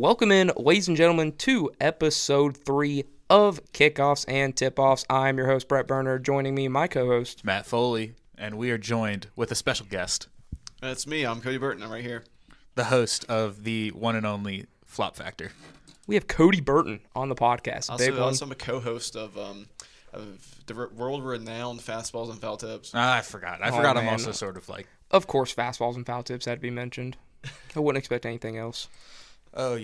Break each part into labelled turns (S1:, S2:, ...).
S1: Welcome in, ladies and gentlemen, to episode 3 of Kickoffs and Tipoffs. I'm your host, Brett Berner. Joining me, my co-host,
S2: Matt Foley, and we are joined with a special guest.
S3: That's me. I'm Cody Burton. I'm right here.
S2: The host of the one and only Flop Factor.
S1: We have Cody Burton on the podcast.
S3: Also, I'm a co-host of the world-renowned Fastballs and Foul Tips.
S2: I forgot. I'm also sort of like...
S1: Of course, fastballs and foul tips had to be mentioned. I wouldn't expect anything else.
S2: Oh,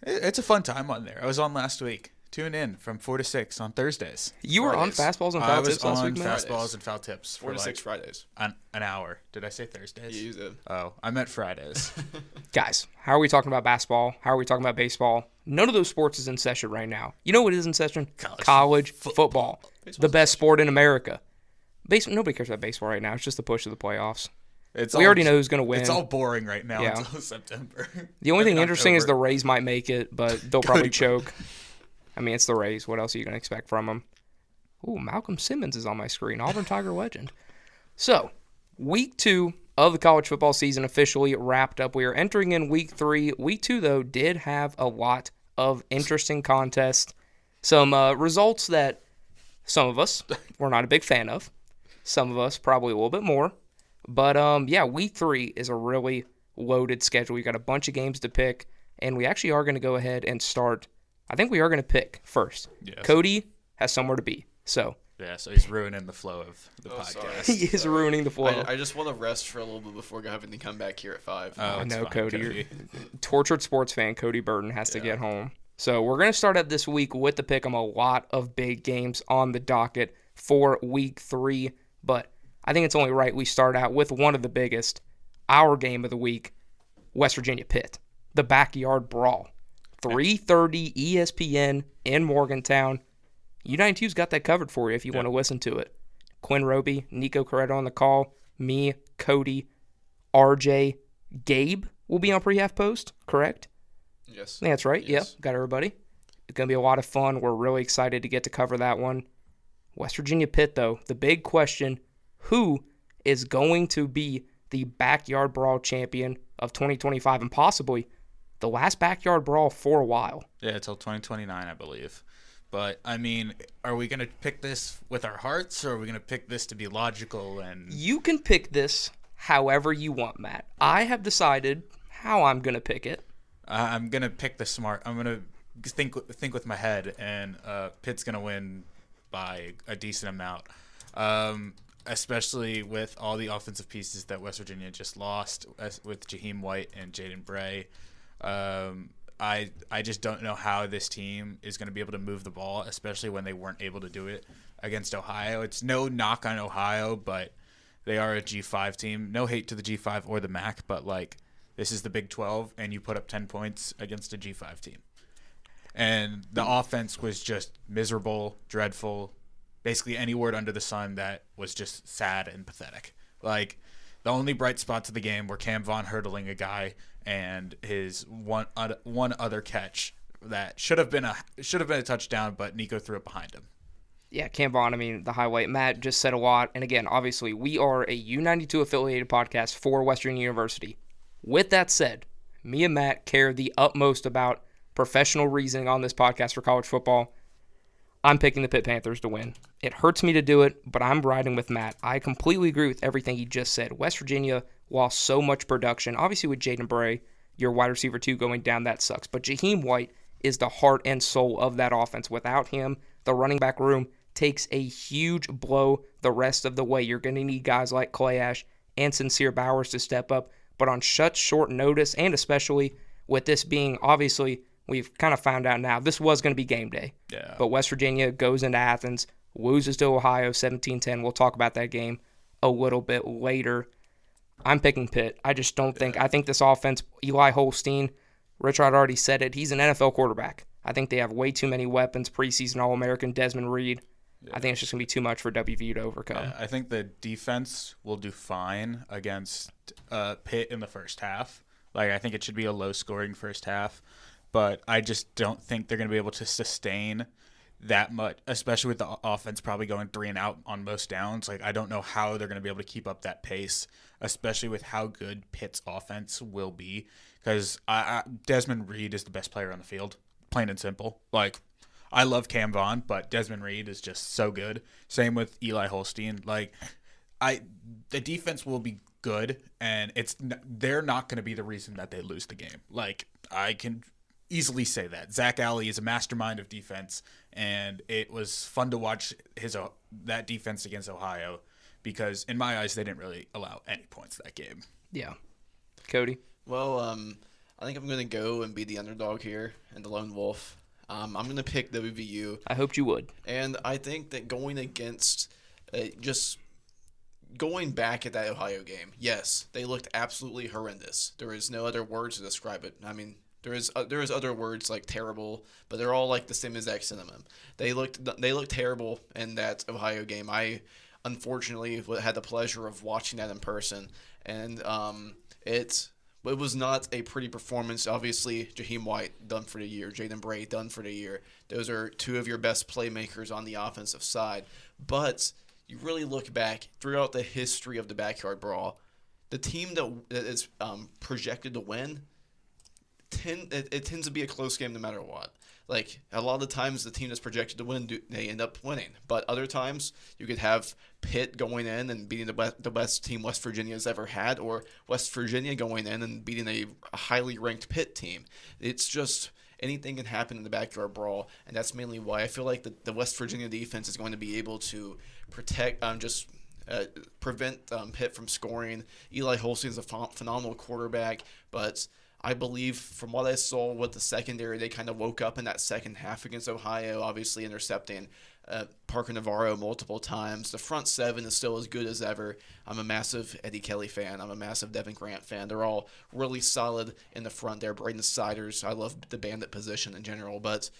S2: it's a fun time on there. I was on last week. Tune in from 4 to 6 on Thursdays.
S1: You were on fastballs and foul tips last week, man?
S2: I was on fastballs and foul tips
S3: 4 to 6 Fridays.
S2: An hour. Did I say Thursdays?
S3: You did.
S2: Oh, I meant Fridays.
S1: Guys, how are we talking about basketball? How are we talking about baseball? None of those sports is in session right now. You know what is in session? College football. The best sport in America. Nobody cares about baseball right now. It's just the push of the playoffs. We already know who's going to win.
S2: It's all boring right now until September.
S1: The only thing interesting is the Rays might make it, but they'll probably choke. I mean, it's the Rays. What else are you going to expect from them? Ooh, Malcolm Simmons is on my screen. Auburn Tiger legend. So, week 2 of the college football season officially wrapped up. We are entering in week 3. Week 2, though, did have a lot of interesting contests. Some results that some of us were not a big fan of. Some of us probably a little bit more. But, week 3 is a really loaded schedule. We got a bunch of games to pick, and we actually are going to go ahead and start. I think we are going to pick first. Yes. Cody has somewhere to be, so.
S2: Yeah, so he's ruining the flow of the podcast.
S1: He is ruining the flow.
S3: I just want to rest for a little bit before having to come back here at 5.
S1: I know, Cody. You're tortured sports fan Cody Burton has to get home. So we're going to start out this week with the pick 'em. A lot of big games on the docket for week 3, but I think it's only right we start out with one of the biggest, our game of the week, West Virginia Pitt, the backyard brawl. 3:30 ESPN in Morgantown. U92's got that covered for you if you want to listen to it. Quinn Roby, Nico Corretto on the call, me, Cody, RJ, Gabe will be on pre-half post, correct?
S3: Yes.
S1: I think that's right.
S3: Yes.
S1: Yep, got everybody. It's going to be a lot of fun. We're really excited to get to cover that one. West Virginia Pitt, though, the big question, who is going to be the backyard brawl champion of 2025 and possibly the last backyard brawl for a while?
S2: Yeah, until 2029, I believe. But, I mean, are we going to pick this with our hearts, or are we going to pick this to be logical? And
S1: you can pick this however you want, Matt. I have decided how I'm going to pick it.
S2: I'm going to pick the smart. I'm going to think with my head, and Pitt's going to win by a decent amount. Especially with all the offensive pieces that West Virginia just lost with Jaheim White and Jaden Bray. I just don't know how this team is going to be able to move the ball, especially when they weren't able to do it against Ohio. It's no knock on Ohio, but they are a G5 team. No hate to the G5 or the MAC, but this is the Big 12, and you put up 10 points against a G5 team. And the offense was just miserable, dreadful. Basically any word under the sun that was just sad and pathetic. The only bright spots of the game were Cam Vaughn hurdling a guy and his one other catch that should have been a touchdown, but Nico threw it behind him.
S1: Yeah, Cam Vaughn, the highlight. Matt just said a lot. And again, obviously, we are a U92 affiliated podcast for Western University. With that said, me and Matt care the utmost about professional reasoning on this podcast for college football. I'm picking the Pitt Panthers to win. It hurts me to do it, but I'm riding with Matt. I completely agree with everything he just said. West Virginia lost so much production. Obviously, with Jaden Bray, your wide receiver 2 going down, that sucks. But Jaheim White is the heart and soul of that offense. Without him, the running back room takes a huge blow the rest of the way. You're going to need guys like Clay Ash and Sincere Bowers to step up. But on such short notice, and especially with this being, obviously, we've kind of found out now, this was going to be game day.
S2: Yeah.
S1: But West Virginia goes into Athens, loses to Ohio 17-10. We'll talk about that game a little bit later. I'm picking Pitt. I just don't think – I think this offense, Eli Holstein, Richard already said it, he's an NFL quarterback. I think they have way too many weapons, preseason All-American Desmond Reed. Yeah. I think it's just going to be too much for WVU to overcome.
S2: Yeah, I think the defense will do fine against Pitt in the first half. I think it should be a low-scoring first half. But I just don't think they're going to be able to sustain that much, especially with the offense probably going 3 and out on most downs. Like, I don't know how they're going to be able to keep up that pace, especially with how good Pitt's offense will be. Because Desmond Reed is the best player on the field, plain and simple. Like, I love Cam Vaughn, but Desmond Reed is just so good. Same with Eli Holstein. Like, the defense will be good, and they're not going to be the reason that they lose the game. Like, I can easily say that. Zach Alley is a mastermind of defense, and it was fun to watch that defense against Ohio because, in my eyes, they didn't really allow any points that game.
S1: Yeah. Cody?
S3: Well, I think I'm going to go and be the underdog here and the lone wolf. I'm going to pick WVU.
S1: I hoped you would.
S3: And I think that going against just going back at that Ohio game, yes, they looked absolutely horrendous. There is no other words to describe it. I mean, there is other words like terrible, but they're all like the same exact synonym. They looked terrible in that Ohio game. I unfortunately had the pleasure of watching that in person, and it was not a pretty performance. Obviously, Jaheim White done for the year, Jaden Bray done for the year. Those are two of your best playmakers on the offensive side. But you really look back throughout the history of the Backyard Brawl, the team that is projected to win, it tends to be a close game no matter what. Like, a lot of the times the team that's projected to win, they end up winning. But other times, you could have Pitt going in and beating the best team West Virginia has ever had, or West Virginia going in and beating a highly ranked Pitt team. It's just anything can happen in the Backyard Brawl, and that's mainly why I feel like the West Virginia defense is going to be able to prevent Pitt from scoring. Eli Holstein is a phenomenal quarterback, but I believe from what I saw with the secondary, they kind of woke up in that second half against Ohio, obviously intercepting Parker Navarro multiple times. The front seven is still as good as ever. I'm a massive Eddie Kelly fan. I'm a massive Devin Grant fan. They're all really solid in the front there. Braden Siders, I love the bandit position in general, but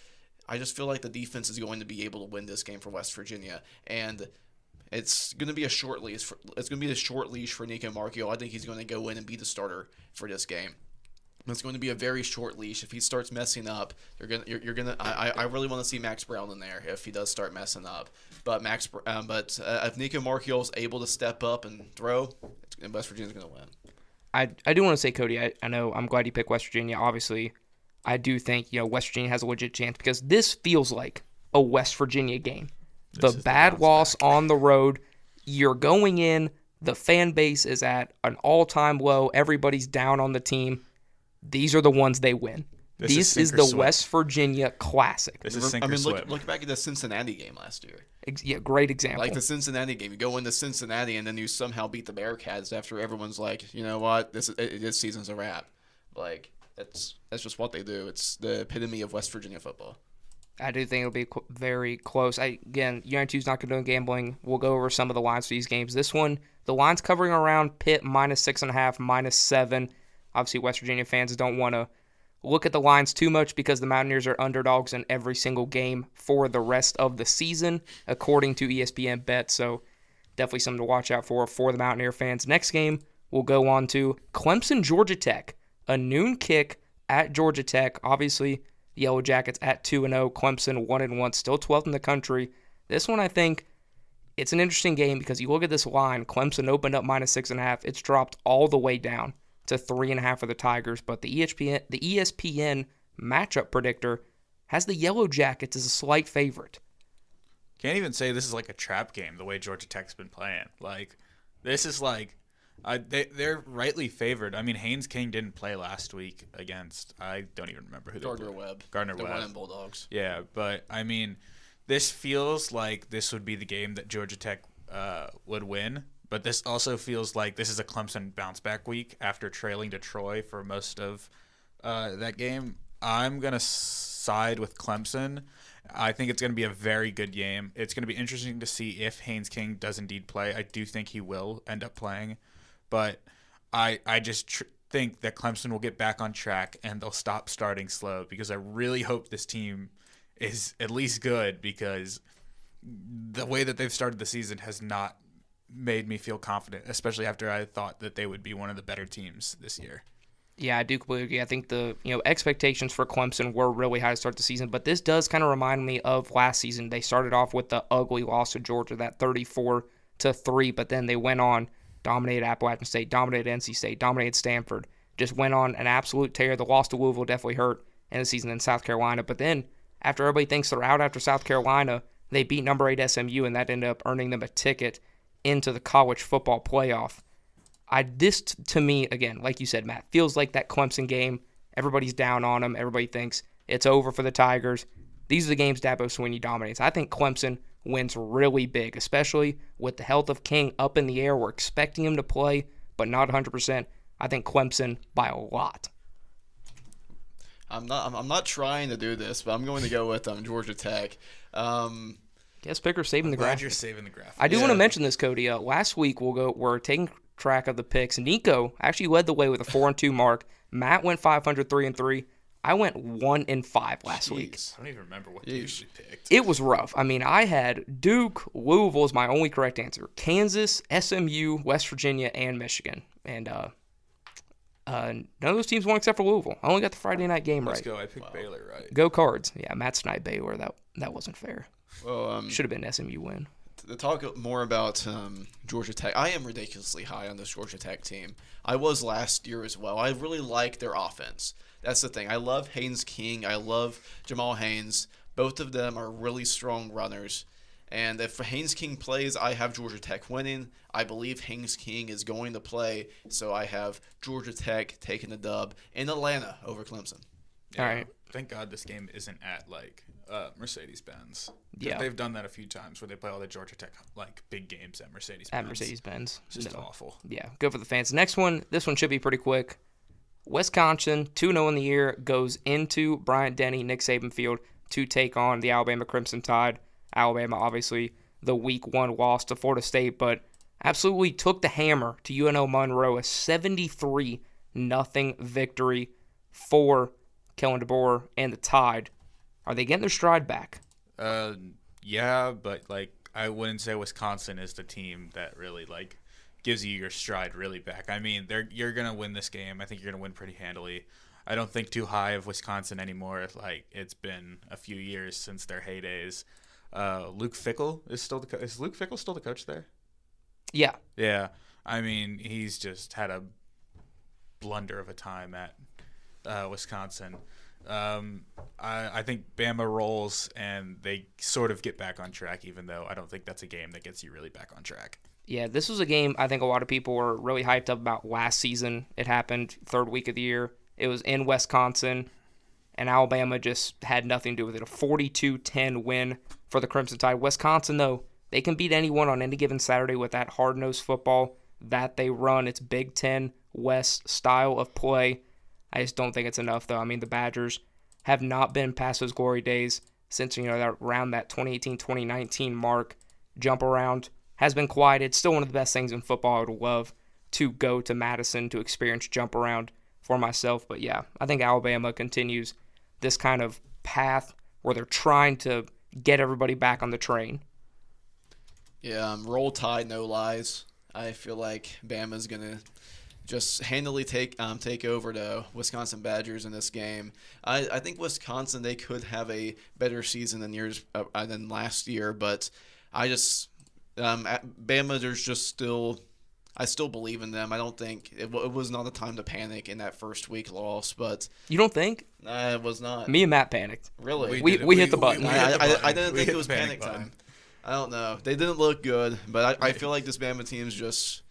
S3: I just feel like the defense is going to be able to win this game for West Virginia, and it's going to be a short leash. It's going to be a short leash for Nico Marchio. I think he's going to go in and be the starter for this game. It's going to be a very short leash. If he starts messing up, I really want to see Max Brown in there if he does start messing up. But if Nico Marchio is able to step up and throw, West Virginia's going to win.
S1: I do want to say, Cody, I know I'm glad you picked West Virginia. Obviously, I do think West Virginia has a legit chance because this feels like a West Virginia game. The bad loss on the road, you're going in, the fan base is at an all-time low, everybody's down on the team. These are the ones they win. This is the West Virginia Classic.
S2: This is sink or swim.
S3: Look back at the Cincinnati game last year.
S1: Yeah, great example.
S3: Like the Cincinnati game. You go into Cincinnati and then you somehow beat the Bearcats after everyone's like, you know what, this season's a wrap. Like, that's just what they do. It's the epitome of West Virginia football.
S1: I do think it'll be very close. Again, United not going to do gambling. We'll go over some of the lines for these games. This one, the line's covering around Pitt -6.5, -7. Obviously, West Virginia fans don't want to look at the lines too much because the Mountaineers are underdogs in every single game for the rest of the season, according to ESPN Bet. So definitely something to watch out for the Mountaineer fans. Next game, we'll go on to Clemson, Georgia Tech. A noon kick at Georgia Tech. Obviously, the Yellow Jackets at 2-0. Clemson 1-1, still 12th in the country. This one, I think, it's an interesting game because you look at this line. Clemson opened up -6.5. It's dropped all the way down to 3.5 for the Tigers, but the ESPN matchup predictor has the Yellow Jackets as a slight favorite.
S2: Can't even say this is like a trap game the way Georgia Tech's been playing. Like, this is like they're rightly favored. I mean, Haynes King didn't play last week against, I don't even remember who they played. Gardner Webb.
S3: The Bulldogs.
S2: Yeah, but I mean, this feels like this would be the game that Georgia Tech would win. But this also feels like this is a Clemson bounce-back week after trailing to Troy for most of that game. I'm going to side with Clemson. I think it's going to be a very good game. It's going to be interesting to see if Haynes King does indeed play. I do think he will end up playing. But I just think that Clemson will get back on track and they'll stop starting slow because I really hope this team is at least good because the way that they've started the season has not made me feel confident, especially after I thought that they would be one of the better teams this year.
S1: Yeah, I do completely agree. I think the expectations for Clemson were really high to start the season, but this does kind of remind me of last season. They started off with the ugly loss to Georgia, that 34-3, but then they went on, dominated Appalachian State, dominated NC State, dominated Stanford, just went on an absolute tear. The loss to Louisville definitely hurt in the season in South Carolina, but then after everybody thinks they're out after South Carolina, they beat number 8 SMU, and that ended up earning them a ticket into the college football playoff. This to me, again, like you said, Matt, feels like that Clemson game. Everybody's down on them. Everybody thinks it's over for the Tigers. These are the games Dabo Swinney dominates. I think Clemson wins really big, especially with the health of King up in the air. We're expecting him to play, but not 100%. I think Clemson by a lot.
S3: I'm not trying to do this, but I'm going to go with Georgia Tech.
S1: Guess picker saving the graphic.
S2: Glad you're saving the graphic.
S1: I do want to mention this, Cody. Last week we're taking track of the picks. Nico actually led the way with a 4-2 mark. Matt went 500-3-3. I went 1-5 last week.
S2: I don't even remember what you picked.
S1: It was rough. I mean, I had Duke, Louisville is my only correct answer. Kansas, SMU, West Virginia, and Michigan. And none of those teams won except for Louisville. I only got the Friday night game
S2: Let's
S1: right.
S2: go. I picked Baylor right.
S1: Go Cards. Yeah, Matt sniped Baylor. That wasn't fair.
S3: Well,
S1: should have been SMU win.
S3: To talk more about Georgia Tech, I am ridiculously high on this Georgia Tech team. I was last year as well. I really like their offense. That's the thing. I love Haynes King. I love Jamal Haynes. Both of them are really strong runners. And if Haynes King plays, I have Georgia Tech winning. I believe Haynes King is going to play, so I have Georgia Tech taking the dub in Atlanta over Clemson.
S2: Yeah,
S1: all right.
S2: Thank God this game isn't at Mercedes-Benz.
S1: Yeah,
S2: they've done that a few times where they play all the Georgia Tech big games at Mercedes-Benz.
S1: At Mercedes-Benz.
S2: It's just awful.
S1: Yeah, good for the fans. Next one, this one should be pretty quick. Wisconsin, 2-0 in the year, goes into Bryant-Denny, Nick Saban Field to take on the Alabama Crimson Tide. Alabama, obviously, the Week 1 loss to Florida State, but absolutely took the hammer to UNO Monroe, a 73-0 victory for Kellen DeBoer and the Tide. Are they getting their stride back?
S2: Yeah, but I wouldn't say Wisconsin is the team that really gives you your stride really back. I mean, you're gonna win this game. I think you're gonna win pretty handily. I don't think too high of Wisconsin anymore. It's been a few years since their heydays. Luke Fickell is Luke Fickell still the coach there?
S1: Yeah.
S2: Yeah. I mean, he's just had a blunder of a time at Wisconsin. I think Bama rolls and they sort of get back on track, even though I don't think that's a game that gets you really back on track.
S1: Yeah, this was a game I think a lot of people were really hyped up about last season. It happened third week of the year. It was in Wisconsin, and Alabama just had nothing to do with it. A 42-10 win for the Crimson Tide. Wisconsin, though, they can beat anyone on any given Saturday with that hard-nosed football that they run. It's Big Ten West style of play. I just don't think it's enough, though. I mean, the Badgers have not been past those glory days since, around that 2018-2019 mark. Jump around has been quieted. Still one of the best things in football. I would love to go to Madison to experience jump around for myself. But, yeah, I think Alabama continues this kind of path where they're trying to get everybody back on the train.
S3: Yeah, roll tide, no lies. I feel like Bama's going to just handily take over the Wisconsin Badgers in this game. I think Wisconsin, they could have a better season than last year, but I just Bama, there's just still I still believe in them. I don't think it was not a time to panic in that first week loss, but
S1: you don't think?
S3: It was not.
S1: Me and Matt panicked.
S3: Really?
S1: We hit the button.
S3: I didn't think it was panic time. I don't know. They didn't look good, but I feel like this Bama team's just.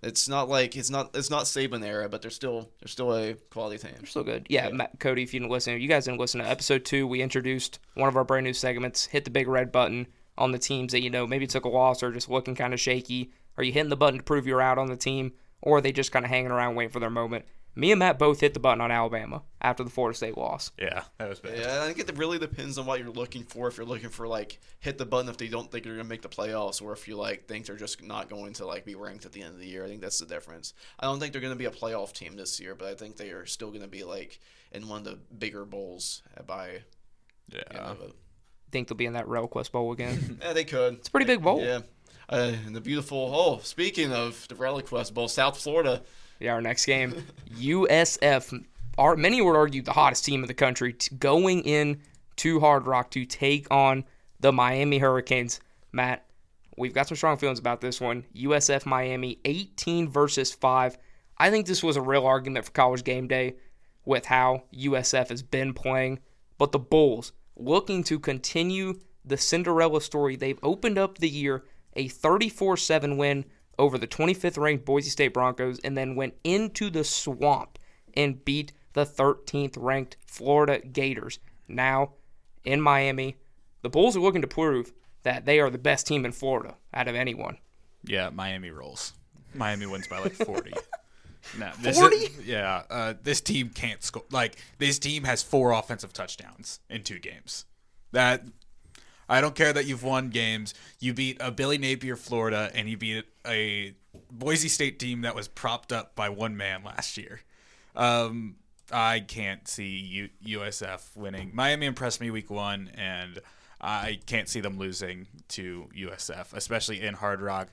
S3: It's not Saban era, but they're still a quality team.
S1: They're still good. Yeah. Matt, Cody, if you guys didn't listen to episode 2, we introduced one of our brand new segments. Hit the big red button on the teams that maybe took a loss or just looking kind of shaky. Are you hitting the button to prove you're out on the team, or are they just kind of hanging around waiting for their moment? Me and Matt both hit the button on Alabama after the Florida State loss.
S2: Yeah, that was bad.
S3: Yeah, I think it really depends on what you're looking for. If you're looking for hit the button if they don't think they're gonna make the playoffs, or if you think they're just not going to be ranked at the end of the year. I think that's the difference. I don't think they're gonna be a playoff team this year, but I think they are still gonna be in one of the bigger bowls by.
S2: Yeah.
S1: Think they'll be in that RailQuest Bowl again?
S3: Yeah, they could.
S1: It's a pretty big bowl.
S3: Yeah. And the beautiful. Speaking of the RailQuest Bowl, South Florida
S1: Yeah, our next game, USF. Many would argue the hottest team in the country going in to Hard Rock to take on the Miami Hurricanes. Matt, we've got some strong feelings about this one. USF Miami 18-5. I think this was a real argument for College Game Day with how USF has been playing. But the Bulls, looking to continue the Cinderella story, they've opened up the year a 34-7 win over the 25th-ranked Boise State Broncos and then went into the swamp and beat the 13th-ranked Florida Gators. Now, in Miami, the Bulls are looking to prove that they are the best team in Florida out of anyone.
S2: Yeah, Miami rolls. Miami wins by like 40. No,
S1: 40?
S2: This team can't score. Like, this team has 4 offensive touchdowns in 2 games. That I don't care that you've won games. You beat a Billy Napier Florida, and you beat a Boise State team that was propped up by one man last year. I can't see USF winning. Miami impressed me week 1, and I can't see them losing to USF, especially in Hard Rock.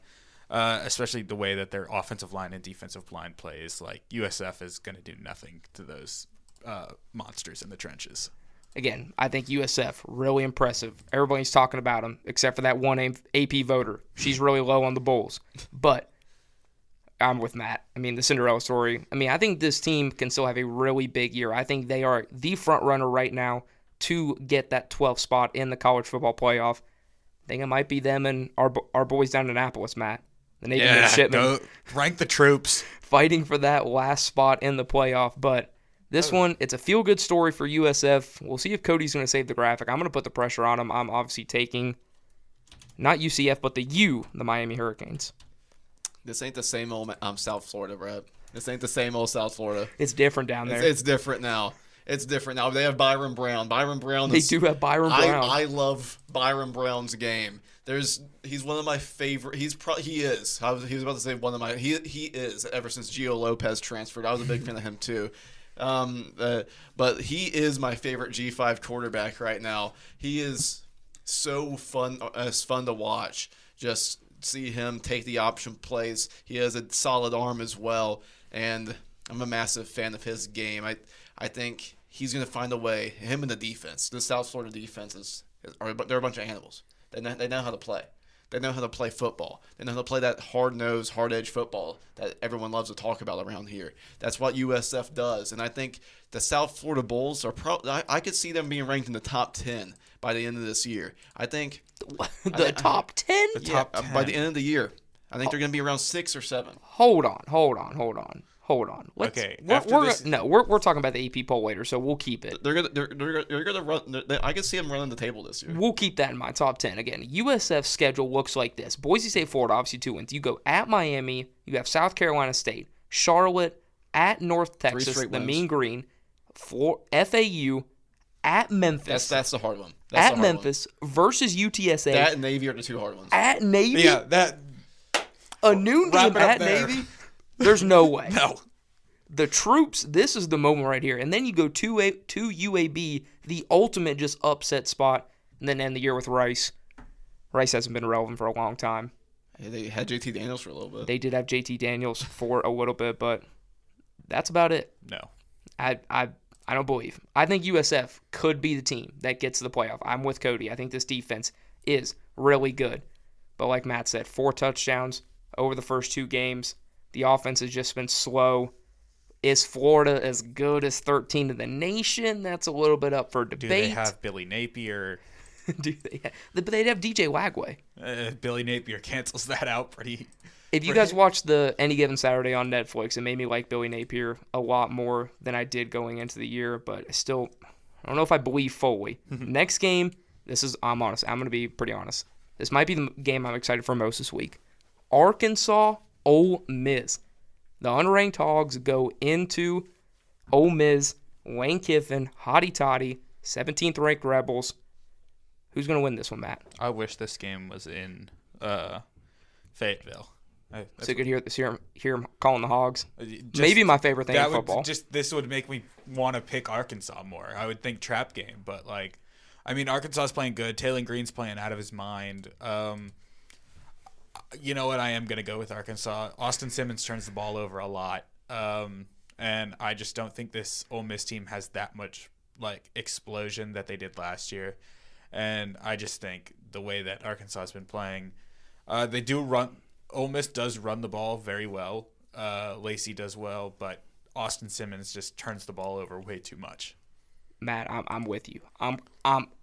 S2: Especially the way that their offensive line and defensive line plays. Like, USF is going to do nothing to those monsters in the trenches.
S1: Again, I think USF, really impressive. Everybody's talking about them, except for that one AP voter. She's really low on the Bulls. But I'm with Matt. I mean, the Cinderella story. I mean, I think this team can still have a really big year. I think they are the front runner right now to get that 12th spot in the college football playoff. I think it might be them and our boys down in Annapolis, Matt. The Navy midshipmen
S2: rank the troops,
S1: fighting for that last spot in the playoff. But this one, it's a feel-good story for USF. We'll see if Cody's going to save the graphic. I'm going to put the pressure on him. I'm obviously taking not UCF, but the Miami Hurricanes.
S3: This ain't the same old South Florida, Brett. This ain't the same old South Florida.
S1: It's different down there.
S3: It's different now. It's different now. They have Byron Brown.
S1: They do have Byron Brown.
S3: I love Byron Brown's game. He's one of my favorite. He is. He was about to say one of my. He is ever since Gio Lopez transferred. I was a big fan of him too. But he is my favorite G5 quarterback right now. He is so fun. It's fun to watch. Just see him take the option plays. He has a solid arm as well, and I'm a massive fan of his game. I think he's going to find a way. Him and the defense. The South Florida defense they're a bunch of animals. They know how to play. They know how to play football. They know how to play that hard-nosed, hard-edged football that everyone loves to talk about around here. That's what USF does. And I think the South Florida Bulls I could see them being ranked in the top 10 by the end of this year. I think
S1: the top 10?
S2: The top 10.
S3: By the end of the year. I think they're going to be around 6 or 7.
S1: Hold on.
S2: Okay.
S1: We're talking about the AP poll later, so we'll keep it.
S3: They're gonna run. I can see them running the table this year.
S1: We'll keep that in my top 10. Again, USF's schedule looks like this: Boise State, Florida, obviously 2 wins. You go at Miami. You have South Carolina State, Charlotte, at North Texas, the
S3: wins.
S1: Mean Green, FAU, at Memphis.
S3: That's the hard one.
S1: At Memphis versus UTSA.
S3: That and Navy are the 2 hard ones.
S1: At Navy.
S2: Yeah, that.
S1: A noon game at Navy. There's no way.
S2: No.
S1: The troops, this is the moment right here. And then you go to UAB, the ultimate just upset spot, and then end the year with Rice. Rice hasn't been relevant for a long time.
S3: Hey, they had JT Daniels for a little bit.
S1: They did have JT Daniels for a little bit, but that's about it.
S2: No.
S1: I don't believe. I think USF could be the team that gets to the playoff. I'm with Cody. I think this defense is really good. But like Matt said, 4 touchdowns over the first 2 games. The offense has just been slow. Is Florida as good as 13 in the nation? That's a little bit up for debate.
S2: Do they have Billy Napier?
S1: But they'd have DJ Wagway.
S2: Billy Napier cancels that out pretty.
S1: If you guys watched the Any Given Saturday on Netflix, it made me like Billy Napier a lot more than I did going into the year. But I don't know if I believe fully. Next game, I'm honest. I'm going to be pretty honest. This might be the game I'm excited for most this week. Arkansas, Ole Miss. The unranked Hogs go into Ole Miss, Lane Kiffin, Hotty Toddy, 17th ranked Rebels. Who's going to win this one, Matt?
S2: I wish this game was in Fayetteville.
S1: So you could hear him calling the Hogs.
S2: Maybe
S1: my favorite thing in football.
S2: This would make me want to pick Arkansas more. I would think trap game, but Arkansas is playing good. Taylor Green's playing out of his mind. You know what? I am going to go with Arkansas. Austin Simmons turns the ball over a lot. And I just don't think this Ole Miss team has that much like explosion that they did last year. And I just think the way that Arkansas has been playing, they do run. Ole Miss does run the ball very well. Lacey does well, but Austin Simmons just turns the ball over way too much.
S1: Matt, I'm with you.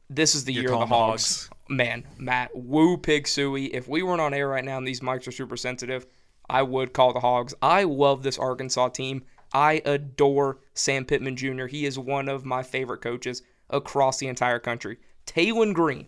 S1: This is the
S2: You're
S1: year of the
S2: calling
S1: Hogs. Man, Matt, woo pig suey. If we weren't on air right now and these mics are super sensitive, I would call the Hogs. I love this Arkansas team. I adore Sam Pittman Jr. He is one of my favorite coaches across the entire country. Taylon Green,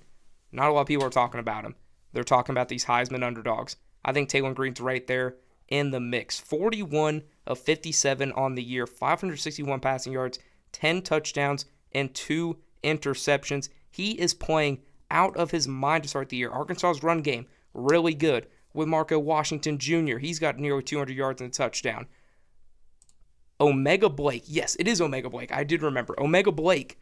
S1: not a lot of people are talking about him. They're talking about these Heisman underdogs. I think Taylon Green's right there in the mix. 41 of 57 on the year, 561 passing yards, 10 touchdowns, and 2 interceptions. He is playing out of his mind to start the year. Arkansas's run game, really good. With Marco Washington Jr., he's got nearly 200 yards and a touchdown. Omega Blake, yes, it is Omega Blake. I did remember. Omega Blake,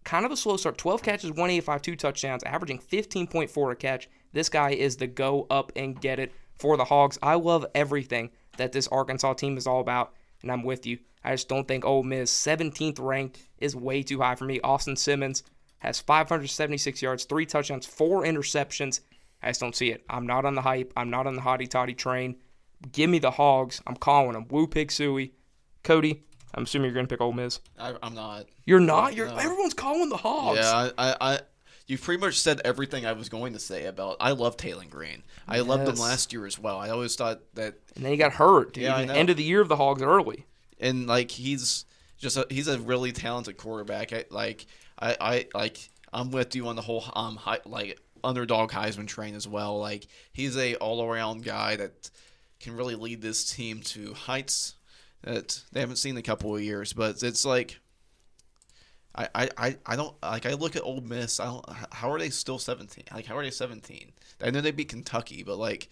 S1: kind of a slow start. 12 catches, 185, 2 touchdowns, averaging 15.4 a catch. This guy is the go up and get it for the Hogs. I love everything that this Arkansas team is all about, and I'm with you. I just don't think Ole Miss, 17th ranked, is way too high for me. Austin Simmons has 576 yards, 3 touchdowns, 4 interceptions. I just don't see it. I'm not on the hype. I'm not on the hotty-toddy train. Give me the Hogs. I'm calling them. Woo pig suey. Cody, I'm assuming you're going to pick Ole Miss.
S3: I'm not.
S1: You're not?
S3: No.
S1: Everyone's calling the Hogs.
S3: Yeah, I you've pretty much said everything I was going to say about. I love Taylon Green. I loved him last year as well. I always thought that.
S1: And then he got hurt. Dude.
S3: Yeah, I know.
S1: End of the year of the Hogs early.
S3: And like he's a really talented quarterback. I'm with you on the whole underdog Heisman train as well. Like he's a all around guy that can really lead this team to heights that they haven't seen in a couple of years. But it's like I don't like. I look at Ole Miss. How are they still 17? Like how are they 17? I know they beat Kentucky, but like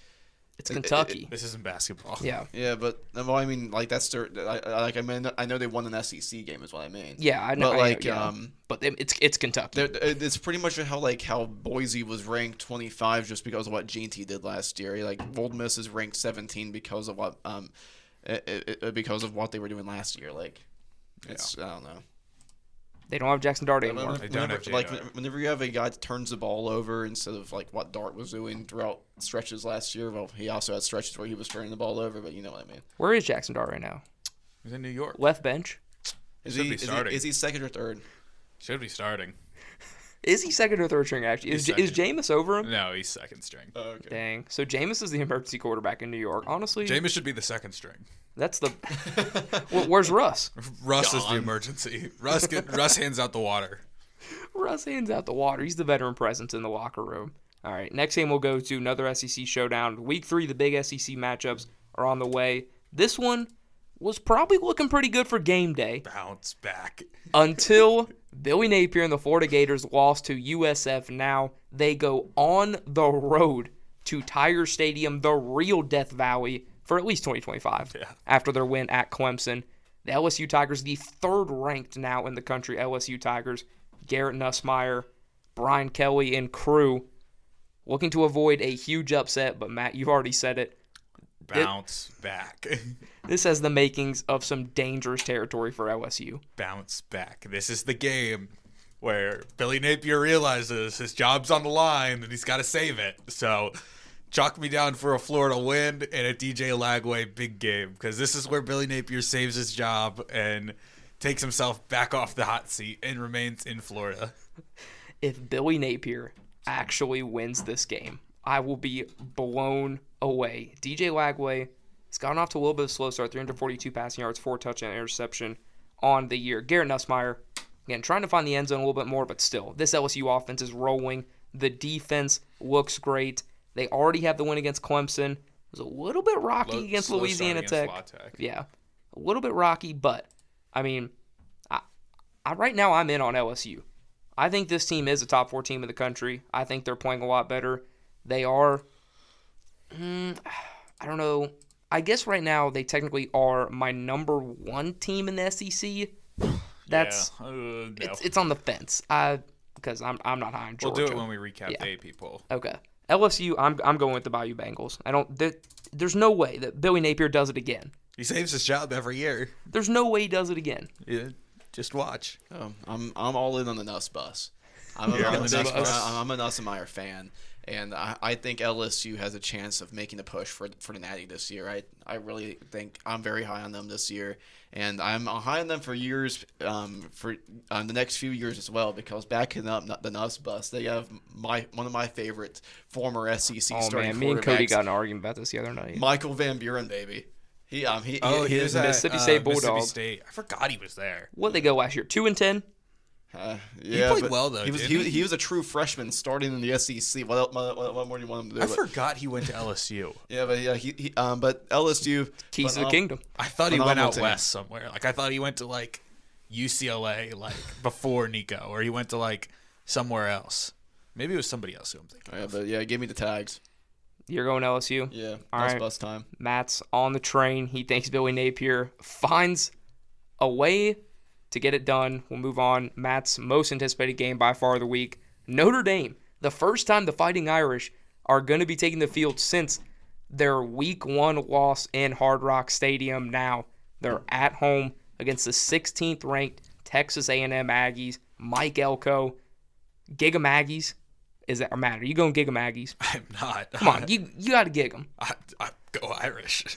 S1: it's Kentucky.
S2: This isn't basketball.
S1: Yeah,
S3: but well, I mean, like that's their. I know they won an SEC game is what I mean.
S1: Yeah, I know.
S3: But
S1: but it's Kentucky.
S3: It's pretty much how Boise was ranked 25 just because of what GT did last year. Like Ole Miss is ranked 17 because of what they were doing last year. Like it's I don't know.
S1: They don't have Jackson Dart anymore.
S2: They don't have
S3: whenever you have a guy that turns the ball over instead of like what Dart was doing throughout stretches last year. Well, he also had stretches where he was turning the ball over, but you know what I mean.
S1: Where is Jackson Dart right now?
S2: He's in New York.
S1: Left bench.
S3: Is he second or third?
S2: Should be starting.
S1: Is he second or third string, actually? Is Jameis over him?
S2: No, he's second string.
S3: Oh, okay.
S1: Dang. So Jameis is the emergency quarterback in New York. Honestly,
S2: Jameis should be the second string.
S1: That's the. Where's Russ?
S2: Russ is the emergency. Russ hands out the water.
S1: Russ hands out the water. He's the veteran presence in the locker room. All right. Next game we'll go to another SEC showdown. Week 3, the big SEC matchups are on the way. This one was probably looking pretty good for game day.
S2: Bounce back.
S1: Until Billy Napier and the Florida Gators lost to USF. Now they go on the road to Tiger Stadium, the real Death Valley, for at least 2025 after their win at Clemson. The LSU Tigers, the third ranked now in the country, LSU Tigers, Garrett Nussmeier, Brian Kelly, and crew looking to avoid a huge upset, but Matt, you've already said it.
S2: Bounce back.
S1: This has the makings of some dangerous territory for LSU.
S2: Bounce back. This is the game where Billy Napier realizes his job's on the line and he's got to save it. So chalk me down for a Florida win and a DJ Lagway big game, because this is where Billy Napier saves his job and takes himself back off the hot seat and remains in Florida.
S1: If Billy Napier actually wins this game, I will be blown away. DJ Lagway has gotten off to a little bit of a slow start, 342 passing yards, 4 touchdown interception on the year. Garrett Nussmeier, again, trying to find the end zone a little bit more, but still, this LSU offense is rolling. The defense looks great. They already have the win against Clemson. It was a little bit rocky against Louisiana Tech. Yeah, a little bit rocky, but, I mean, I right now I'm in on LSU. I think this team is a top 4 team in the country. I think they're playing a lot better. They are, I don't know. I guess right now they technically are my number 1 team in the SEC. That's
S2: no.
S1: It's on the fence. Because I'm not high on Georgia.
S2: We'll do it when we recap the AP poll.
S1: Okay. LSU, I'm going with the Bayou Bengals. There's no way that Billy Napier does it again.
S2: He saves his job every year.
S1: There's no way he does it again.
S2: Yeah, just watch.
S3: I'm all in on the Nuss bus. I'm
S2: You're on the Nuss bus?
S3: I'm a Nussmeyer fan, and I think LSU has a chance of making a push for the Natty this year. I really think I'm very high on them this year, and I'm high on them for years, for the next few years as well, because backing up the Nuss bus, they have one of my favorite former SEC starting
S1: man, me and Cody
S3: quarterbacks,
S1: got in an argument about this the other night.
S3: Michael Van Buren, baby. He
S2: was
S3: at
S1: Mississippi State Bulldog.
S2: Mississippi State. I forgot he was there.
S1: What they go last year? 2-10.
S3: yeah,
S2: He played
S3: but
S2: well, though,
S3: He was
S2: didn't he?
S3: he was a true freshman starting in the SEC. What more do you want him to do?
S2: I forgot he went to LSU.
S3: But LSU
S1: Keys to the kingdom.
S2: I thought he went
S3: Phenomenal
S2: out
S3: team.
S2: west somewhere. Like I thought he went to like UCLA, like before Nico, or he went to like somewhere else. Maybe it was somebody else who I'm thinking.
S3: Give me the tags.
S1: You're going LSU?
S3: Yeah,
S1: All
S3: that's
S1: right.
S3: bus time.
S1: Matt's on the train. He thinks Billy Napier finds a way to get it done. We'll move on. Matt's most anticipated game by far of the week. Notre Dame. The first time the Fighting Irish are going to be taking the field since their week 1 loss in Hard Rock Stadium. Now they're at home against the 16th ranked Texas A&M Aggies. Mike Elko. Giga Maggies. Is that, or Matt, are you going Giga Maggies?
S2: I'm not.
S1: Come on, you got to gig them.
S2: I go Irish.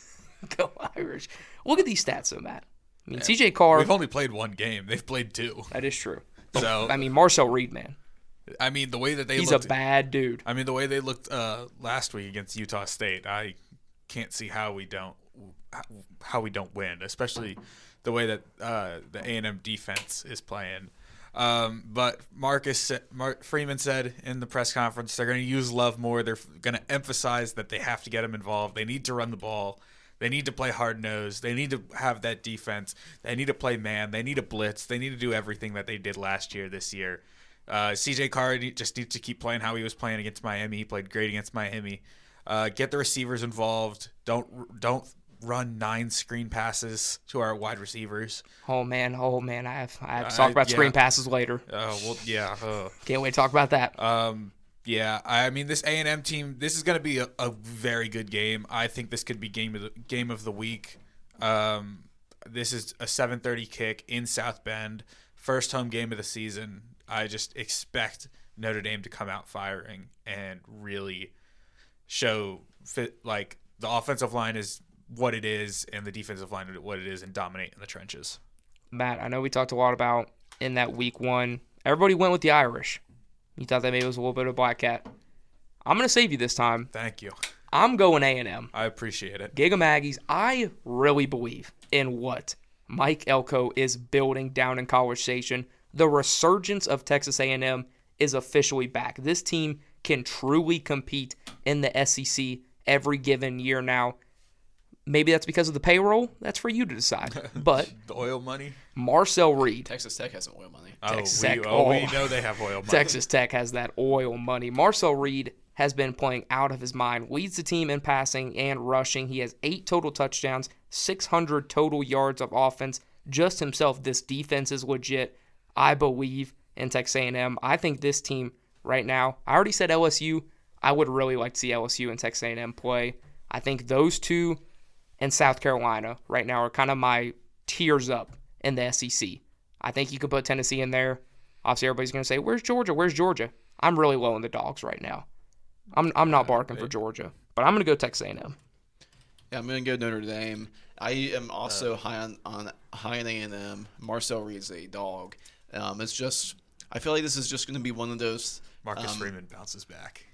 S1: Go Irish. Look at these stats, though, Matt. I mean, CJ Carr.
S2: We've only played one game. They've played 2.
S1: That is true.
S2: So
S1: I mean, Marcel Reed, man.
S2: I mean, the way that they
S1: He's
S2: looked,
S1: a bad dude.
S2: I mean, the way they looked last week against Utah State, I can't see how we don't win, especially the way that the A&M defense is playing. But Mark Freeman said in the press conference they're going to use Love more. They're going to emphasize that they have to get him involved. They need to run the ball. They need to play hard-nosed. They need to have that defense. They need to play man. They need to blitz. They need to do everything that they did last year this year. CJ Carr just needs to keep playing how he was playing against Miami. He played great against Miami. Get the receivers involved. Don't run 9 screen passes to our wide receivers.
S1: Oh man, I have to talk about screen passes later. Can't wait to talk about that.
S2: Yeah, I mean this A&M team. This is going to be a very good game. I think this could be game of the week. This is a 7:30 kick in South Bend, first home game of the season. I just expect Notre Dame to come out firing and really show like the offensive line is what it is and the defensive line is what it is and dominate in the trenches.
S1: Matt, I know we talked a lot about in that week 1. Everybody went with the Irish. You thought that maybe it was a little bit of black cat. I'm going to save you this time.
S2: Thank you.
S1: I'm going A&M.
S2: I appreciate it.
S1: Giga Maggies, I really believe in what Mike Elko is building down in College Station. The resurgence of Texas A&M is officially back. This team can truly compete in the SEC every given year now. Maybe that's because of the payroll. That's for you to decide. But
S2: the oil money.
S1: Marcel Reed.
S3: Texas Tech has some oil money.
S2: We know they have oil money.
S1: Texas Tech has that oil money. Marcel Reed has been playing out of his mind. Leads the team in passing and rushing. He has 8 total touchdowns, 600 total yards of offense. Just himself, this defense is legit. I believe in Texas A&M. I think this team right now, I already said LSU. I would really like to see LSU and Texas A&M play. I think those two and South Carolina right now are kind of my tiers up in the SEC. I think you could put Tennessee in there. Obviously, everybody's going to say, where's Georgia? Where's Georgia? I'm really low on the dogs right now. I'm not barking for Georgia, but I'm going to go Texas A&M.
S3: Yeah, I'm going to go Notre Dame. I am also high on A&M. Marcel Reed's a dog. It's just, I feel like this is just going to be one of those.
S2: Marcus Freeman bounces back.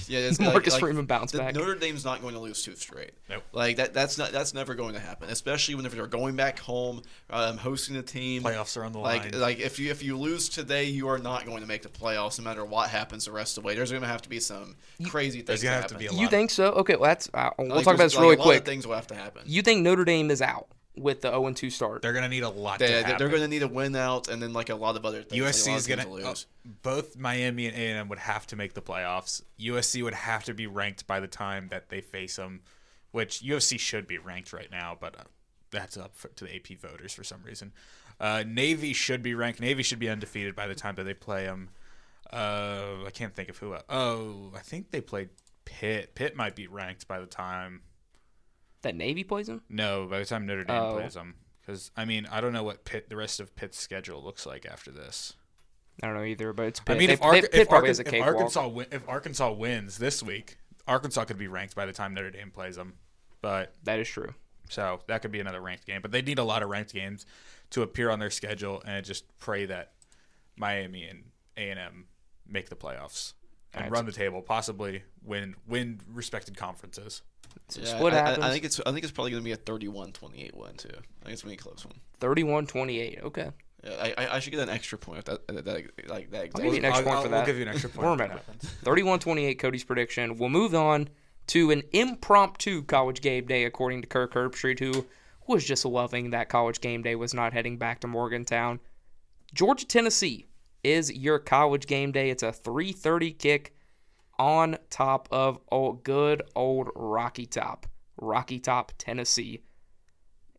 S3: Yeah, it's
S1: Marcus Freeman bounced back.
S3: Notre Dame's not going to lose 2 straight.
S2: Nope.
S3: Like that's never going to happen. Especially whenever they're going back home, hosting a team.
S2: Playoffs are on the line.
S3: Like if you lose today, you are not going to make the playoffs no matter what happens the rest of the way. There's going to have to be some crazy things.
S2: There's going to have to be a lot.
S1: You think so? Okay, well we'll talk about this
S3: A
S1: really
S3: lot
S1: quick.
S3: of things will have to happen.
S1: You think Notre Dame is out with the 0-2 start?
S2: They're going to need a lot to happen.
S3: They're going to need a win out and then like a lot of other things.
S2: USC is going
S3: to lose.
S2: Both Miami and A&M would have to make the playoffs. USC would have to be ranked by the time that they face them, which USC should be ranked right now, but that's up to the AP voters for some reason. Navy should be ranked. Navy should be undefeated by the time that they play them. I can't think of who. I think they played Pitt. Pitt might be ranked by the time.
S1: That Navy plays them?
S2: No, by the time Notre Dame plays them. Because, I mean, I don't know what the rest of Pitt's schedule looks like after this.
S1: I don't know either, but it's Pitt.
S2: I mean,
S1: Pitt probably has a cakewalk.
S2: If Arkansas wins this week, Arkansas could be ranked by the time Notre Dame plays them. But
S1: that is true.
S2: So that could be another ranked game. But they need a lot of ranked games to appear on their schedule, and just pray that Miami and A&M make the playoffs and run the table, possibly win respected conferences.
S3: Yeah,
S1: what happens?
S3: I think it's probably going to be a 31-28 win too. I think it's going to be a close one.
S1: 31-28. Okay.
S3: Yeah, I should get an extra point if that
S1: I'll give you an extra point for that.
S2: We'll give you an extra point.
S1: We'll remember. 31-28, Cody's prediction. We'll move on to an impromptu college game day, according to Kirk Herbstreit, who was just loving that college game day, was not heading back to Morgantown. Georgia, Tennessee is your college game day. It's a 3:30 kick on top of good old Rocky Top, Tennessee.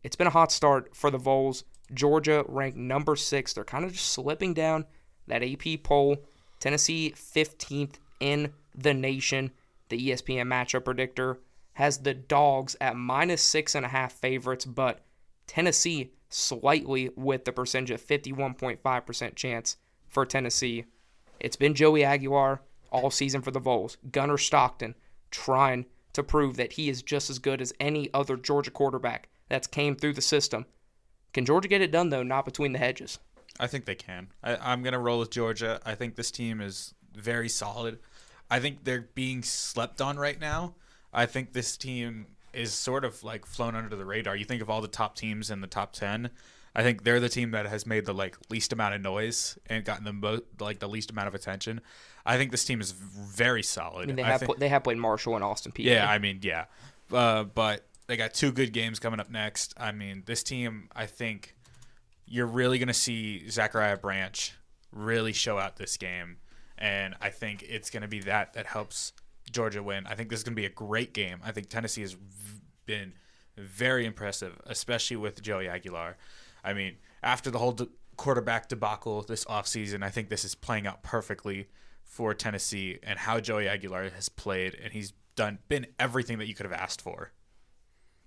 S1: It's been a hot start for the Vols. Georgia ranked number 6. They're kind of just slipping down that AP poll. Tennessee 15th in the nation. The ESPN matchup predictor has the Dogs at -6.5 favorites, but Tennessee slightly with the percentage of 51.5% chance for Tennessee. It's been Joey Aguilar all season for the Vols. Gunnar Stockton trying to prove that he is just as good as any other Georgia quarterback that's came through the system. Can Georgia get it done, though? Not between the hedges.
S2: I think they can. I'm going to roll with Georgia. I think this team is very solid. I think they're being slept on right now. I think this team is sort of like flown under the radar. You think of all the top teams in the top 10. I think they're the team that has made the least amount of noise and gotten the least amount of attention. I think this team is very solid.
S1: I mean, they have played Marshall and Austin Peay.
S2: Yeah, I mean, yeah. But they got 2 good games coming up next. I mean, this team, I think you're really going to see Zachariah Branch really show out this game. And I think it's going to be that helps Georgia win. I think this is going to be a great game. I think Tennessee has been very impressive, especially with Joey Aguilar. I mean, after the whole quarterback debacle this offseason, I think this is playing out perfectly for Tennessee and how Joey Aguilar has played, and he's been everything that you could have asked for.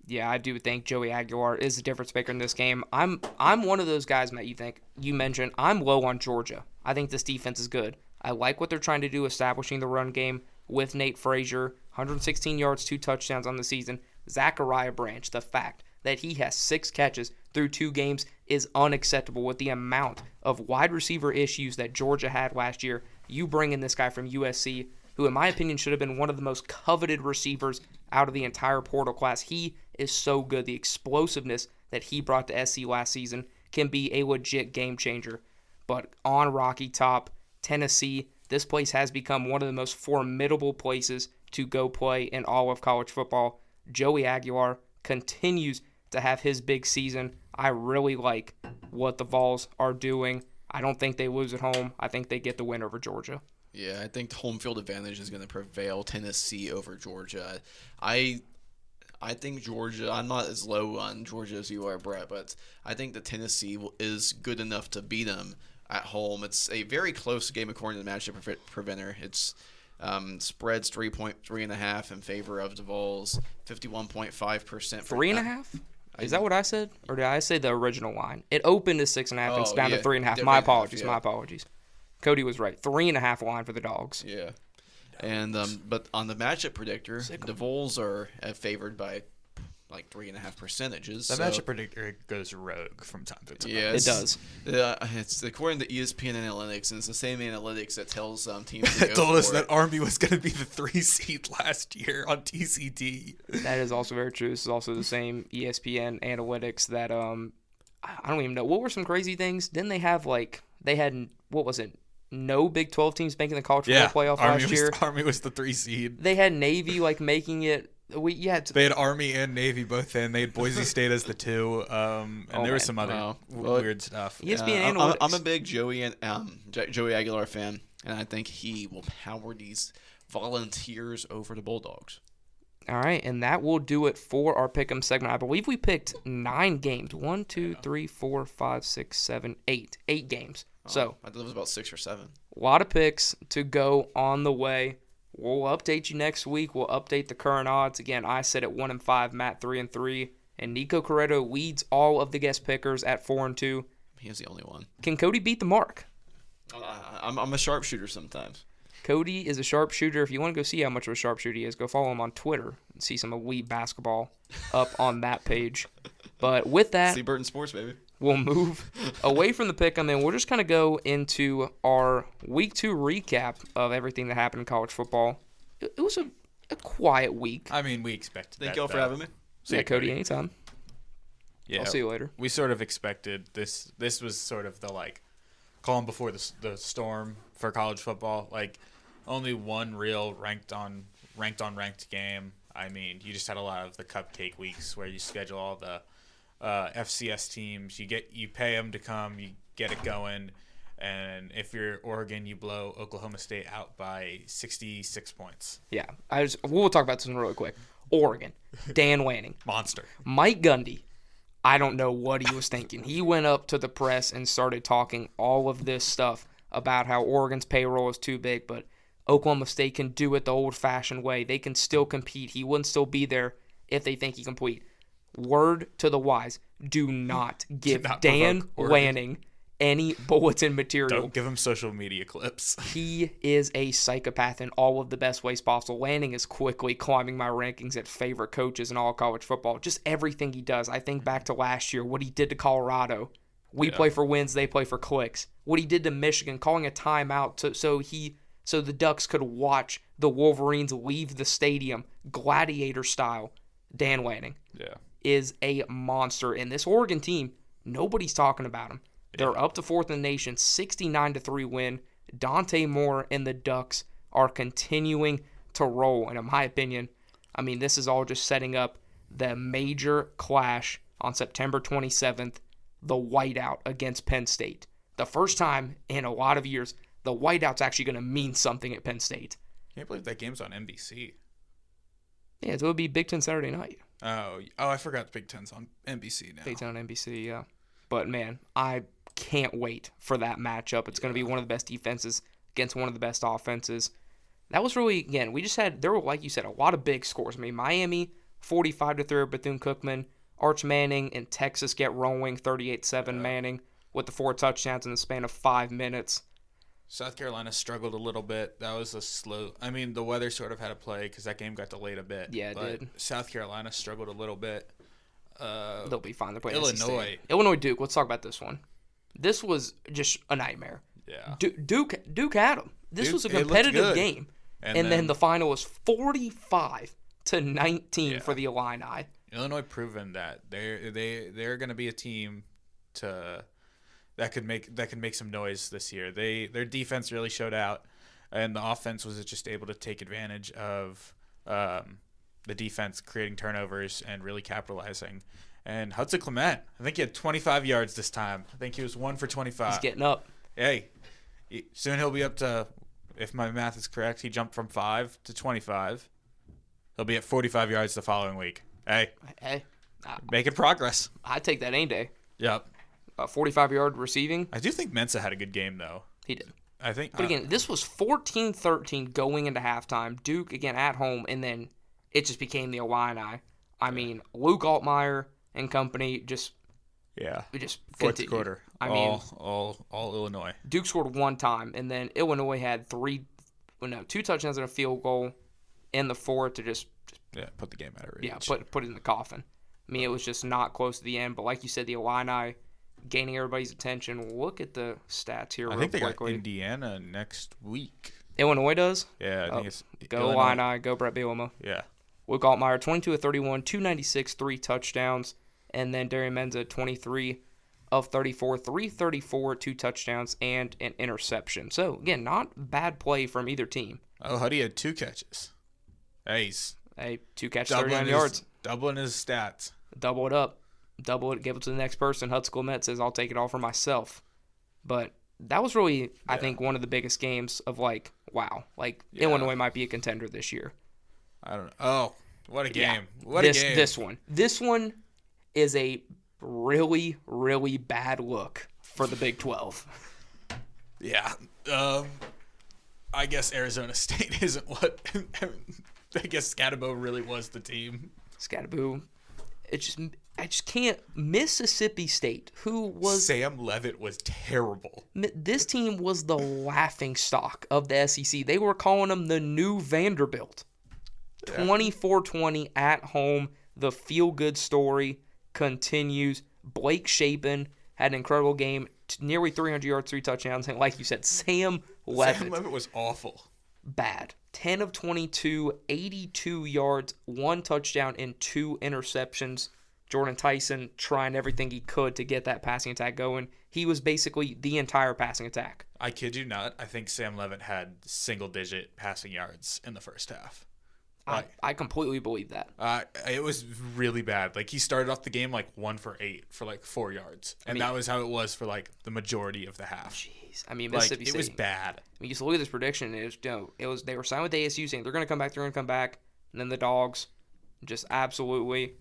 S1: Yeah, I do think Joey Aguilar is the difference maker in this game. I'm one of those guys, Matt, you mentioned. I'm low on Georgia. I think this defense is good. I like what they're trying to do, establishing the run game with Nate Frazier. 116 yards, 2 touchdowns on the season. Zachariah Branch, the fact that he has 6 catches through 2 games is unacceptable with the amount of wide receiver issues that Georgia had last year. You bring in this guy from USC, who in my opinion should have been one of the most coveted receivers out of the entire portal class. He is so good. The explosiveness that he brought to SC last season can be a legit game changer. But on Rocky Top, Tennessee, this place has become one of the most formidable places to go play in all of college football. Joey Aguilar continues to have his big season. I really like what the Vols are doing. I don't think they lose at home. I think they get the win over Georgia.
S3: Yeah, I think home field advantage is going to prevail Tennessee over Georgia. I think Georgia, I'm not as low on Georgia as you are, Brett, but I think that Tennessee is good enough to beat them at home. It's a very close game according to the matchup preventer. It's spreads 3.5 in favor of the Vols, 51.5%.
S1: 3.5? Is that what I said? Or did I say the original line? It opened as 6.5 and it's down to 3.5. My apologies. Cody was right. 3.5 line for the Dogs.
S3: Yeah. And but on the matchup predictor, the Vols are favored by like 3.5 percentages.
S2: The matchup predictor goes rogue from time to time.
S3: Yeah,
S1: it does.
S3: It's according to ESPN Analytics, and it's the same analytics that tells teams. That
S2: told us that Army was going to be the 3 seed last year on TCT.
S1: That is also very true. This is also the same ESPN Analytics that I don't even know. What were some crazy things? Didn't they have what was it? No Big 12 teams making the college football playoff last year.
S2: Army was the 3 seed.
S1: They had Navy making it.
S2: They had Army and Navy both in. They had Boise State as the 2, and there was some other weird stuff.
S1: ESPN Analytics.
S3: I'm a big Joey Aguilar fan, and I think he will power these Volunteers over the Bulldogs.
S1: All right, and that will do it for our Pick'em segment. I believe we picked 9 games. 1, 2, 3, 4, 5, 6, 7, 8. 8 games. So
S3: I thought it was about 6 or 7.
S1: A lot of picks to go on the way. we'll update you next week. We'll update the current odds. Again, I said at 1-5, Matt 3-3, and Nico Corretto leads all of the guest pickers at 4-2.
S3: He was the only one.
S1: Can Cody beat the mark?
S3: I'm a sharpshooter sometimes.
S1: Cody is a sharpshooter. If you want to go see how much of a sharpshooter he is, go follow him on Twitter and see some elite basketball up on that page. But with that,
S3: See Burton Sports, baby.
S1: we'll move away from the pick, and then we'll just kind of go into our Week 2 recap of everything that happened in college football. It was a quiet week.
S2: I mean, we expected
S3: Thank
S2: that.
S3: y'all for having me.
S1: Yeah, Cody, anytime.
S2: Yeah,
S1: I'll see you later.
S2: We sort of expected this. This was sort of the calm before the storm for college football. Only one real ranked on ranked game. I mean, you just had a lot of the cupcake weeks where you schedule all the FCS teams. You pay them to come. You get it going. And if you're Oregon, you blow Oklahoma State out by 66 points.
S1: Yeah, we'll talk about this one really quick. Oregon, Dan Lanning,
S2: Monster.
S1: Mike Gundy. I don't know what he was thinking. He went up to the press and started talking all of this stuff about how Oregon's payroll is too big, but Oklahoma State can do it the old-fashioned way. They can still compete. He wouldn't still be there if they think he can compete. Word to the wise, do not give Dan Lanning any bulletin material.
S2: Don't give him social media clips.
S1: He is a psychopath in all of the best ways possible. Lanning is quickly climbing my rankings at favorite coaches in all college football. Just everything he does. I think back to last year, what he did to Colorado. We play for wins, they play for clicks. What he did to Michigan, calling a timeout so the Ducks could watch the Wolverines leave the stadium, gladiator style. Dan Lanning is a monster. And this Oregon team, nobody's talking about him. They're up to fourth in the nation, 69-3 win. Dante Moore and the Ducks are continuing to roll. And in my opinion, I mean, this is all just setting up the major clash on September 27th, the whiteout against Penn State. The first time in a lot of years, the whiteout's actually going to mean something at Penn State.
S2: Can't believe that game's on NBC.
S1: Yeah, it would be Big Ten Saturday night.
S2: Oh, I forgot Big Ten's on NBC now.
S1: Big Ten on NBC, yeah. But, man, I can't wait for that matchup. It's going to be one of the best defenses against one of the best offenses. That was really, again, there were, like you said, a lot of big scores. I mean, Miami, 45-3, Bethune-Cookman. Arch Manning and Texas get rolling, 38-7 Manning with the 4 touchdowns in the span of 5 minutes.
S2: South Carolina struggled a little bit. That was I mean, the weather sort of had to play because that game got delayed a bit.
S1: Yeah, it did.
S2: South Carolina struggled a little bit.
S1: They'll be fine. They're playing
S2: Illinois.
S1: Illinois Duke. Let's talk about this one. This was just a nightmare.
S2: Yeah.
S1: Duke had them. This was a competitive game. And then the final was 45-19 for the Illini.
S2: Illinois proven that they're going to be a team that could make some noise this year. Their defense really showed out, and the offense was just able to take advantage of the defense creating turnovers and really capitalizing. And Hudson Clement, I think he had 25 yards this time. I think he was 1 for 25.
S1: He's getting up.
S2: Hey, soon he'll be up to, if my math is correct, he jumped from 5 to 25. He'll be at 45 yards the following week. Hey, making progress.
S1: I'd take that any day.
S2: Yep.
S1: 45-yard receiving.
S2: I do think Mensah had a good game, though.
S1: He did.
S2: I think.
S1: But again, this was 14-13 going into halftime. Duke, again, at home, and then it just became the Illini. I mean, Luke Altmaier and company just
S2: fourth
S1: continued.
S2: quarter. All Illinois.
S1: Duke scored 1 time, and then Illinois had 2 touchdowns and a field goal in the fourth to just
S2: put the game out of reach.
S1: Yeah, put it in the coffin. I mean, it was just not close to the end. But like you said, the Illini gaining everybody's attention. Look at the stats here real quickly.
S2: I think they got Indiana next week.
S1: Illinois does?
S2: Yeah, I think it's
S1: Go Illini. Go Brett Bielema.
S2: Yeah.
S1: Luke Altmaier, 22 of 31, 296, 3 touchdowns. And then Darian Menza, 23 of 34, 334, 2 touchdowns, and an interception. So, again, not bad play from either team.
S2: Oh, Huddy had 2 catches. Hey,
S1: 2 catches, 39 yards.
S2: Doubling his stats.
S1: Double it up. Double it, give it to the next person. Hudson Clement says, I'll take it all for myself. But that was really, I think, one of the biggest games of, wow. Illinois might be a contender this year.
S2: I don't know. Oh, what a game.
S1: Yeah. This one is a really, really bad look for the Big 12.
S2: Yeah. I guess Arizona State isn't what I guess Scatabo really was the team.
S1: Scatabo. I just can't. Mississippi State, who was
S2: Sam Leavitt was terrible.
S1: This team was the laughing stock of the SEC. They were calling them the new Vanderbilt. 24-20 at home. The feel-good story continues. Blake Shapen had an incredible game. Nearly 300 yards, 3 touchdowns. And like you said, Sam Leavitt
S2: was awful.
S1: Bad. 10 of 22, 82 yards, 1 touchdown, and 2 interceptions. Jordan Tyson trying everything he could to get that passing attack going. He was basically the entire passing attack.
S2: I kid you not. I think Sam Leavitt had single-digit passing yards in the first half.
S1: I completely believe that.
S2: It was really bad. Like, he started off the game like 1 for 8 for like 4 yards. And that was how it was for like the majority of the half.
S1: Jeez. I mean, Mississippi State.
S2: It was bad.
S1: I mean, you just look at this prediction. It was they were signed with ASU saying they're going to come back. And then the Dogs just absolutely.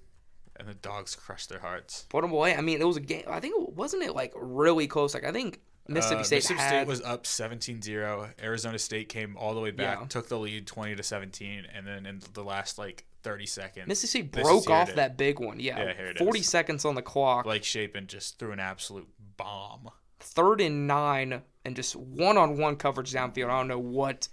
S2: And the Dogs crushed their hearts.
S1: Put them away. I mean, it was a game. I think wasn't it like really close. Like I think Mississippi State
S2: was up 17-0. Arizona State came all the way back, took the lead 20-17, and then in the last like 30 seconds,
S1: Mississippi State broke off that big one.
S2: Yeah, here it
S1: 40
S2: is.
S1: seconds on the clock.
S2: Blake Shapen just threw an absolute bomb.
S1: 3rd and 9, and just one-on-one coverage downfield. I don't know what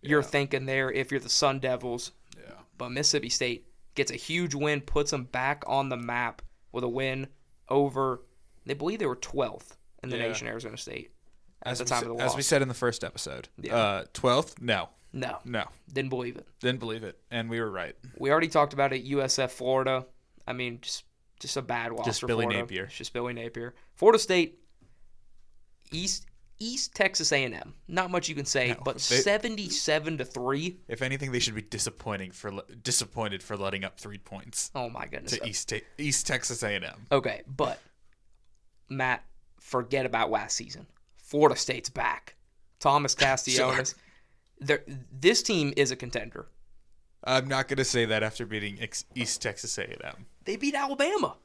S1: you're thinking there if you're the Sun Devils.
S2: Yeah.
S1: But Mississippi State gets a huge win, puts them back on the map with a win over, they believe they were 12th in the nation, Arizona State, at the time of the loss.
S2: As we said in the first episode. 12th? No.
S1: Didn't believe it.
S2: Didn't believe it, and we were right.
S1: We already talked about it, USF Florida. I mean, just a bad loss for
S2: Billy
S1: Florida.
S2: Napier.
S1: Just Billy Napier. Florida State, East Texas A&M. Not much you can say, but 77-3.
S2: If anything, they should be disappointed for letting up 3 points.
S1: Oh my goodness.
S2: To East Texas A&M.
S1: Okay, but Matt, forget about last season. Florida State's back. Thomas Castellanos. This team is a contender.
S2: I'm not going to say that after beating East Texas A&M.
S1: They beat Alabama.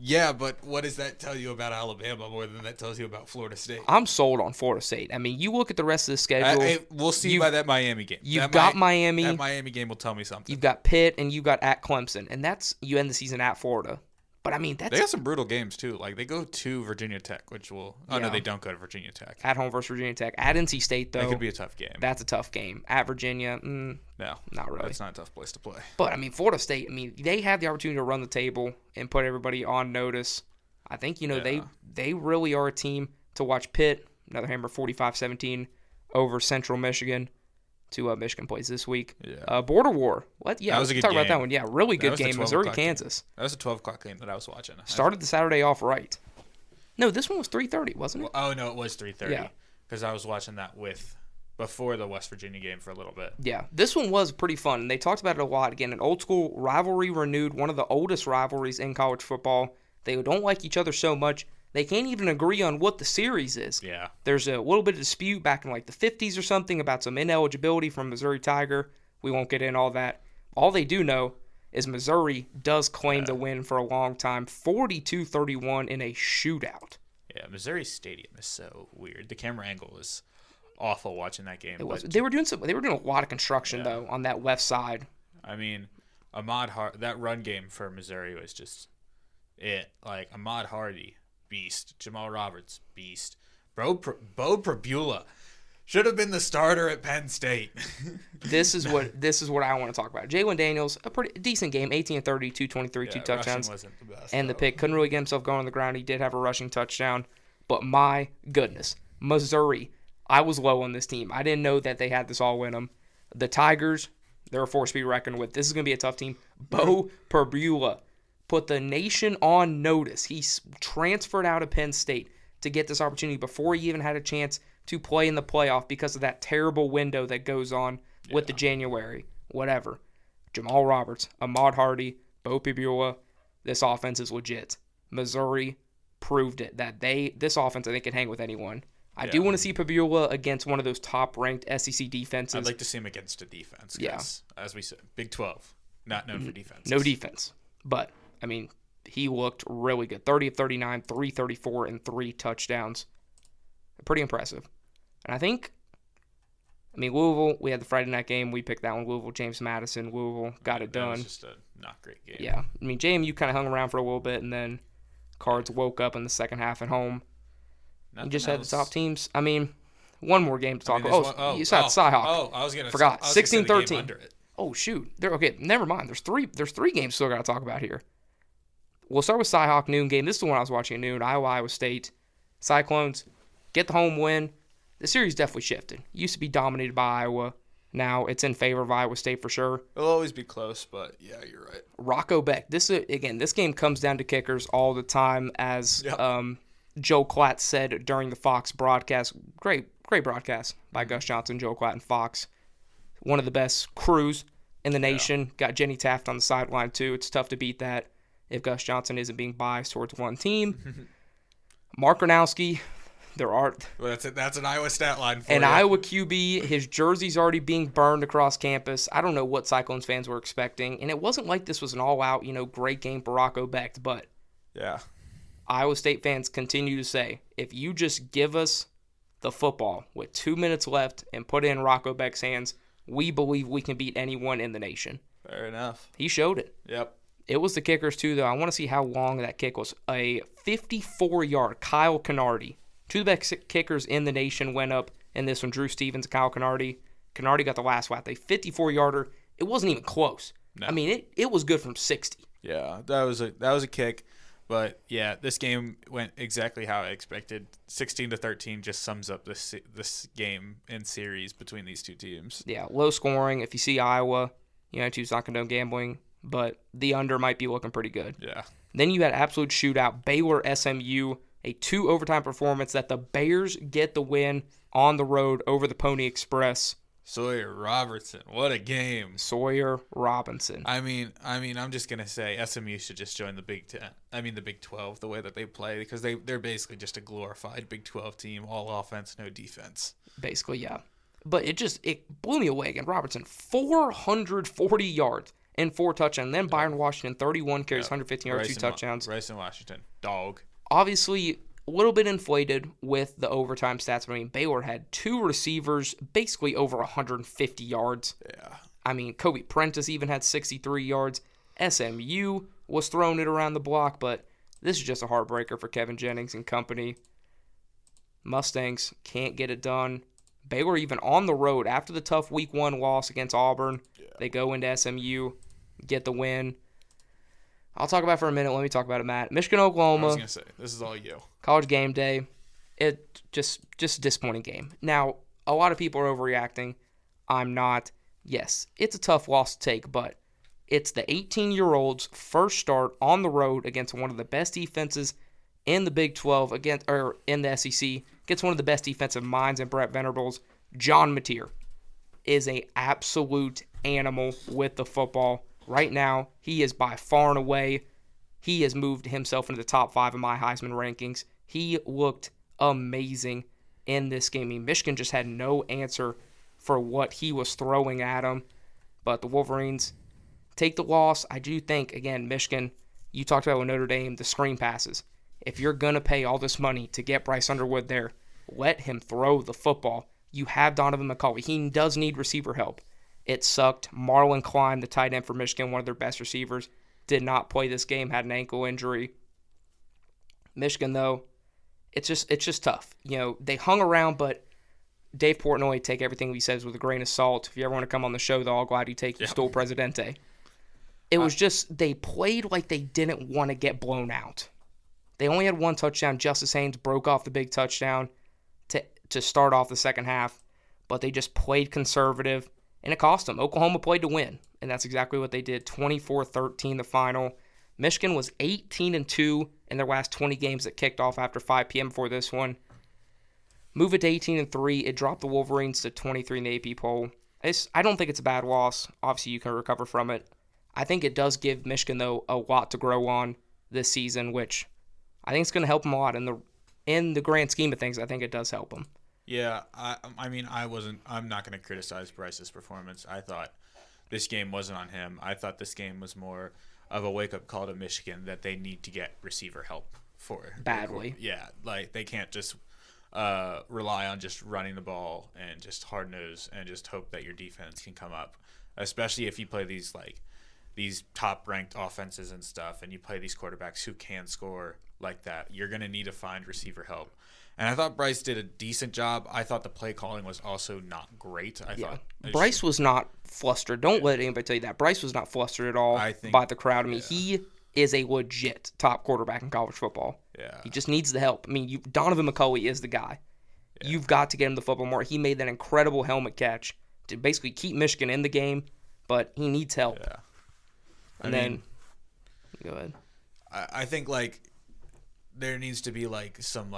S2: Yeah, but what does that tell you about Alabama more than that tells you about Florida State?
S1: I'm sold on Florida State. I mean, you look at the rest of the schedule.
S2: We'll see by that Miami game.
S1: You've got Miami.
S2: That Miami game will tell me something.
S1: You've got Pitt, and you've got at Clemson. And you end the season at Florida. But, I mean,
S2: they got some brutal games, too. Like, they go to Virginia Tech, which will – no, they don't go to Virginia Tech.
S1: At home versus Virginia Tech. At NC State, though.
S2: That could be a tough game.
S1: That's a tough game. At Virginia,
S2: no.
S1: Not really.
S2: That's not a tough place to play.
S1: But, I mean, Florida State, they have the opportunity to run the table and put everybody on notice. I think, they really are a team to watch. Pitt, another hammer, 45-17 over Central Michigan. Michigan plays this week.
S2: Yeah.
S1: Border War. What? Yeah,
S2: that was a good
S1: talk
S2: game.
S1: about that one. Yeah, really good game. Missouri, Kansas.
S2: That was a 12 o'clock game that I was watching.
S1: Started the Saturday off right. No, this one was 3:30, wasn't it?
S2: Oh, no, it was 3:30.
S1: Yeah.
S2: Because I was watching that before the West Virginia game for a little bit.
S1: Yeah, this one was pretty fun. And they talked about it a lot. Again, an old school rivalry renewed, one of the oldest rivalries in college football. They don't like each other so much. They can't even agree on what the series is.
S2: Yeah.
S1: There's a little bit of dispute back in like the 50s or something about some ineligibility from Missouri Tiger. We won't get into all that. All they do know is Missouri does claim the win for a long time, 42-31 in a shootout.
S2: Yeah, Missouri Stadium is so weird. The camera angle was awful watching that game.
S1: It was. They were doing a lot of construction though on that left side.
S2: I mean, that run game for Missouri was just it. Like Ahmad Hardy. Beast. Jamal Roberts, beast. Bo Prabula should have been the starter at Penn State.
S1: This is what I want to talk about. Jalen Daniels, a pretty decent game, 18-30, 223, 2 touchdowns.
S2: Wasn't the best,
S1: and the pick couldn't really get himself going on the ground. He did have a rushing touchdown, but my goodness, Missouri. I was low on this team. I didn't know that they had this all in them. The Tigers, they're a force to be reckoned with. This is going to be a tough team. Bo Prabula put the nation on notice. He transferred out of Penn State to get this opportunity before he even had a chance to play in the playoff because of that terrible window that goes on with the January, whatever. Jamal Roberts, Ahmad Hardy, Bo Prabula, this offense is legit. Missouri proved it that this offense, I think, can hang with anyone. I do want to see Prabula against one of those top-ranked SEC defenses.
S2: I'd like to see him against a defense. Yeah. As we said, Big 12, not known for defense.
S1: No defense. But, I mean, he looked really good. 30 of 39, 334, and 3 touchdowns. Pretty impressive. And I think I mean, Louisville, we had the Friday night game. We picked that one. Louisville, James Madison. Louisville got it
S2: That
S1: done.
S2: was just a not great game.
S1: Yeah. I mean, JMU kind of hung around for a little bit, and then Cards woke up in the second half at home. You just had the top teams. I mean, one more game to talk about. You saw Cyhawk.
S2: Oh, I was going to
S1: forgot. 16-13.
S2: It.
S1: Oh, shoot. Okay, never mind. There's three games still got to talk about here. We'll start with Cyhawk noon game. This is the one I was watching at noon. Iowa State. Cyclones get the home win. The series definitely shifted. Used to be dominated by Iowa. Now it's in favor of Iowa State for sure.
S2: It'll always be close, but yeah, you're right.
S1: Rocco Beck. This game comes down to kickers all the time, as Joe Klatt said during the Fox broadcast. Great broadcast by Gus Johnson, Joe Klatt, and Fox. One of the best crews in the nation. Yeah. Got Jenny Taft on the sideline too. It's tough to beat that if Gus Johnson isn't being biased towards one team. Mark Gronowski.
S2: Well, that's an Iowa stat line for
S1: an
S2: you.
S1: Iowa QB. His jersey's already being burned across campus. I don't know what Cyclones fans were expecting, and it wasn't like this was an all-out, great game for Rocco Beck. But
S2: yeah,
S1: Iowa State fans continue to say, if you just give us the football with 2 minutes left and put it in Rocco Beck's hands, we believe we can beat anyone in the nation.
S2: Fair enough.
S1: He showed it.
S2: Yep.
S1: It was the kickers too, though. I want to see how long that kick was. A 54-yard Kyle Kennardy. Two of the best kickers in the nation went up in this one. Drew Stevens, Kyle Kennardy. Kennardy got the last whack. A 54-yarder. It wasn't even close. No. I mean, it was good from 60.
S2: Yeah, that was a kick. But yeah, this game went exactly how I expected. 16-13 just sums up this game and series between these two teams.
S1: Yeah, low scoring. If you see Iowa, United's not condone gambling, but the under might be looking pretty good.
S2: Yeah.
S1: Then you had absolute shootout. Baylor SMU. A 2 overtime performance that the Bears get the win on the road over the Pony Express.
S2: Sawyer Robertson, what a game!
S1: Sawyer Robinson.
S2: I mean, I'm just gonna say SMU should just join the Big 10. I mean, the Big 12, the way that they play, because they're basically just a glorified Big 12 team, all offense, no defense.
S1: Basically, yeah. But it blew me away again. Robertson, 440 yards and 4 touchdowns. Then Byron Washington, 31 carries, 115 yards, 2 touchdowns.
S2: Bryson Washington, dog.
S1: Obviously, a little bit inflated with the overtime stats. I mean, Baylor had 2 receivers, basically over 150 yards.
S2: Yeah.
S1: I mean, Kobe Prentice even had 63 yards. SMU was throwing it around the block, but this is just a heartbreaker for Kevin Jennings and company. Mustangs can't get it done. Baylor even on the road after the tough Week 1 loss against Auburn. Yeah. They go into SMU, get the win. I'll talk about it for a minute. Let me talk about it, Matt. Michigan, Oklahoma.
S2: I was going to say, this is all you.
S1: College game day. It just a disappointing game. Now, a lot of people are overreacting. I'm not. Yes, it's a tough loss to take, but it's the 18-year-old's first start on the road against one of the best defenses in the Big 12, in the SEC, against one of the best defensive minds in Brett Venables. John Mateer is an absolute animal with the football. Right now, he is by far and away, he has moved himself into the top 5 of my Heisman rankings. He looked amazing in this game. I mean, Michigan just had no answer for what he was throwing at him. But the Wolverines take the loss. I do think, again, Michigan, you talked about with Notre Dame, the screen passes. If you're going to pay all this money to get Bryce Underwood there, let him throw the football. You have Donovan McCulley. He does need receiver help. It sucked. Marlon Klein, the tight end for Michigan, one of their best receivers, did not play this game, had an ankle injury. Michigan, though, it's just tough. They hung around, but Dave Portnoy, take everything he says with a grain of salt. If you ever want to come on the show, though, I'll gladly take you Stool Presidente. It was just, they played like they didn't want to get blown out. They only had 1 touchdown. Justice Haynes broke off the big touchdown to start off the second half, but they just played conservative. And it cost them. Oklahoma played to win, and that's exactly what they did. 24-13 the final. Michigan was 18-2 in their last 20 games that kicked off after 5 p.m. before this one. Move it to 18-3. It dropped the Wolverines to 23 in the AP poll. I don't think it's a bad loss. Obviously, you can recover from it. I think it does give Michigan, though, a lot to grow on this season, which I think it's going to help them a lot. In the grand scheme of things, I think it does help them.
S2: Yeah, I'm not going to criticize Bryce's performance. I thought this game wasn't on him. I thought this game was more of a wake-up call to Michigan that they need to get receiver help for.
S1: Badly.
S2: Yeah, like they can't just rely on just running the ball and just hard nose and just hope that your defense can come up, especially if you play these top ranked offenses and stuff, and you play these quarterbacks who can score like that. You're gonna need to find receiver help. And I thought Bryce did a decent job. I thought the play calling was also not great. I thought
S1: Bryce was not flustered. Don't let anybody tell you that. Bryce was not flustered at all by the crowd. I mean, he is a legit top quarterback in college football.
S2: Yeah.
S1: He just needs the help. I mean, Donovan McCulley is the guy. Yeah. You've got to get him the football more. He made that incredible helmet catch to basically keep Michigan in the game, but he needs help.
S2: Yeah.
S1: And then, go ahead.
S2: I think, there needs to be, some,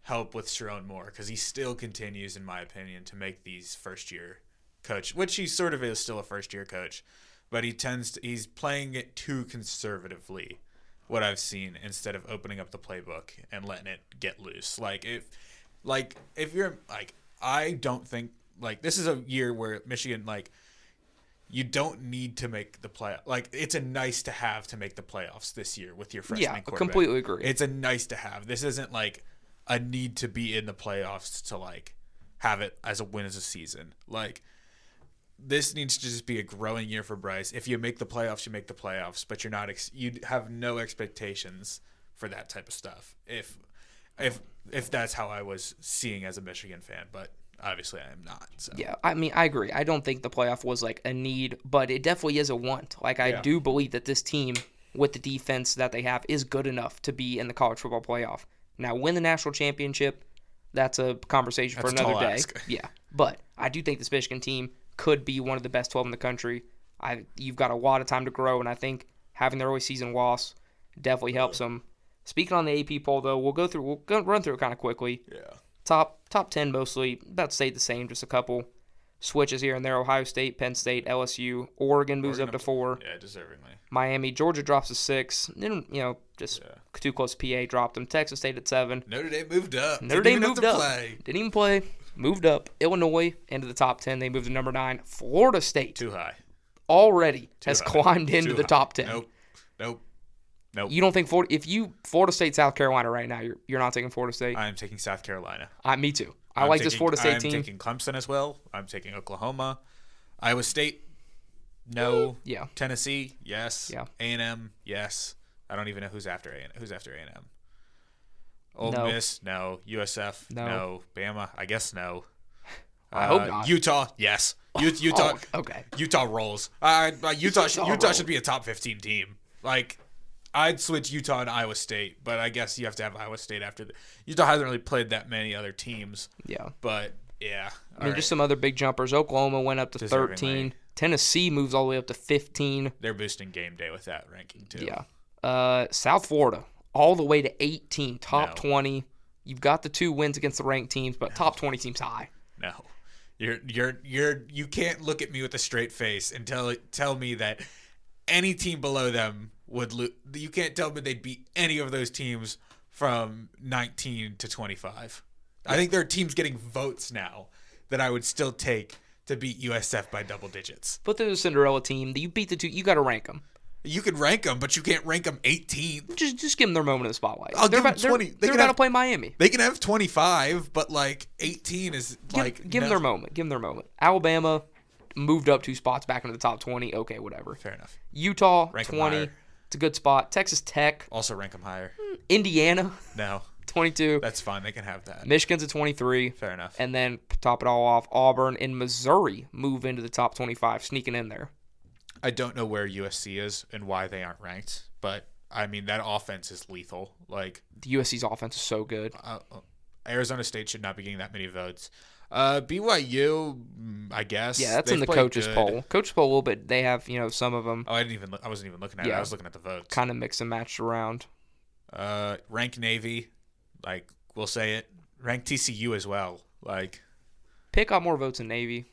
S2: help with Sharon Moore, because he still continues, in my opinion, to make these first-year coach, which he sort of is still a first-year coach, but he's playing it too conservatively, what I've seen, instead of opening up the playbook and letting it get loose. If you're, I don't think, this is a year where Michigan, you don't need to make the playoff. It's a nice to have to make the playoffs this year with your freshman quarterback.
S1: Yeah, completely agree.
S2: It's a nice to have. This isn't a need to be in the playoffs to have it as a win as a season. This needs to just be a growing year for Bryce. If you make the playoffs, you make the playoffs, but you're not you have no expectations for that type of stuff. If that's how I was seeing as a Michigan fan, but obviously I am not. So.
S1: Yeah, I mean, I agree. I don't think the playoff was a need, but it definitely is a want. I do believe that this team, with the defense that they have, is good enough to be in the college football playoff. Now, win the national championship, that's a conversation for another day. Yeah, but I do think this Michigan team could be one of the best 12 in the country. You've got a lot of time to grow, and I think having the early season loss definitely helps them. Speaking on the AP poll, though, we'll run through it kind of quickly.
S2: Yeah.
S1: Top 10 mostly, about stayed the same, just a couple switches here and there. Ohio State, Penn State, LSU, Oregon moves up to 4.
S2: Yeah, deservingly.
S1: Miami, Georgia drops to 6. Then, too close. PA dropped them. Texas State at 7.
S2: Notre Dame moved up.
S1: Notre Dame moved up. Didn't even play. Moved up. Illinois into the top 10. They moved to number 9. Florida State.
S2: Too high.
S1: Already has climbed into the top 10.
S2: Nope.
S1: You don't think Florida State, South Carolina right now, you're not taking Florida State?
S2: I am taking South Carolina.
S1: Me too. I like this Florida State team.
S2: I'm taking Clemson as well. I'm taking Oklahoma. Iowa State, no.
S1: Yeah.
S2: Tennessee, yes.
S1: Yeah.
S2: A&M, yes. I don't even know who's after A&M. Ole Miss, no. USF, no. Bama, I guess no.
S1: I hope not.
S2: Utah, yes. Utah,
S1: okay.
S2: Utah rolls. Utah should be a top 15 team. I'd switch Utah and Iowa State, but I guess you have to have Iowa State after Utah hasn't really played that many other teams.
S1: Yeah.
S2: But, yeah.
S1: Just some other big jumpers. Oklahoma went up to 13. Tennessee moves all the way up to 15.
S2: They're boosting game day with that ranking, too.
S1: Yeah. South Florida, all the way to 18, top 20. You've got the 2 wins against the ranked teams, but top 20 seems high.
S2: No. You can't look at me with a straight face and tell me that any team below them would lose. You can't tell me they'd beat any of those teams from 19 to 25. I think there are teams getting votes now that I would still take to beat USF by double digits.
S1: But they're the Cinderella team. You beat the 2. You got to rank them.
S2: You could rank them, but you can't rank them 18th.
S1: Just give them their moment in the spotlight.
S2: I'll give them 20.
S1: They're about to play Miami.
S2: They can have 25, but 18 is
S1: give them their moment. Give them their moment. Alabama moved up 2 spots back into the top 20. Okay, whatever.
S2: Fair enough.
S1: Utah, rank 20. It's a good spot. Texas Tech.
S2: Also rank them higher.
S1: Indiana.
S2: No.
S1: 22.
S2: That's fine. They can have that.
S1: Michigan's at 23.
S2: Fair enough.
S1: And then top it all off, Auburn and Missouri move into the top 25, sneaking in there.
S2: I don't know where USC is and why they aren't ranked, but I mean that offense is lethal.
S1: The USC's offense is so good.
S2: Arizona State should not be getting that many votes. BYU, I guess.
S1: Yeah, that's in the coaches poll. Coaches poll a little bit. They have some of them.
S2: Oh, I wasn't even looking at it. I was looking at the votes.
S1: Kind of mix and matched around.
S2: Rank Navy, we'll say it. Rank TCU as well.
S1: Pick got more votes than Navy.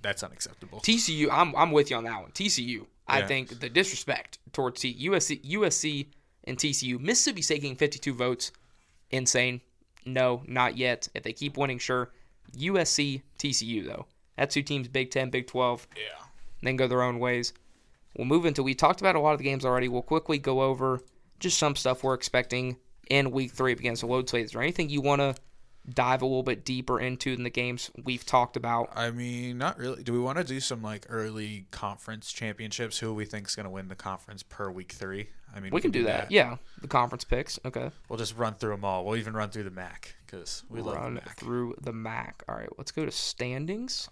S2: That's unacceptable.
S1: TCU, I'm with you on that one. TCU, I think the disrespect towards USC and TCU. Mississippi State getting 52 votes, insane. No, not yet. If they keep winning, sure. USC, TCU though. That's 2 teams, Big 10, Big 12.
S2: Yeah.
S1: Then go their own ways. We'll move into. We talked about a lot of the games already. We'll quickly go over just some stuff we're expecting in Week 3 against the load slate. Is there anything you want to dive a little bit deeper into than the games we've talked about?
S2: I mean, not really. Do we want to do some like early conference championships? Who we think is going to win the conference per week 3? I mean,
S1: We can do that. Yeah, the conference picks. Okay.
S2: We'll just run through them all. We'll even run through the MAC because we love the
S1: Run
S2: MAC.
S1: through the MAC. All right, let's go to standings.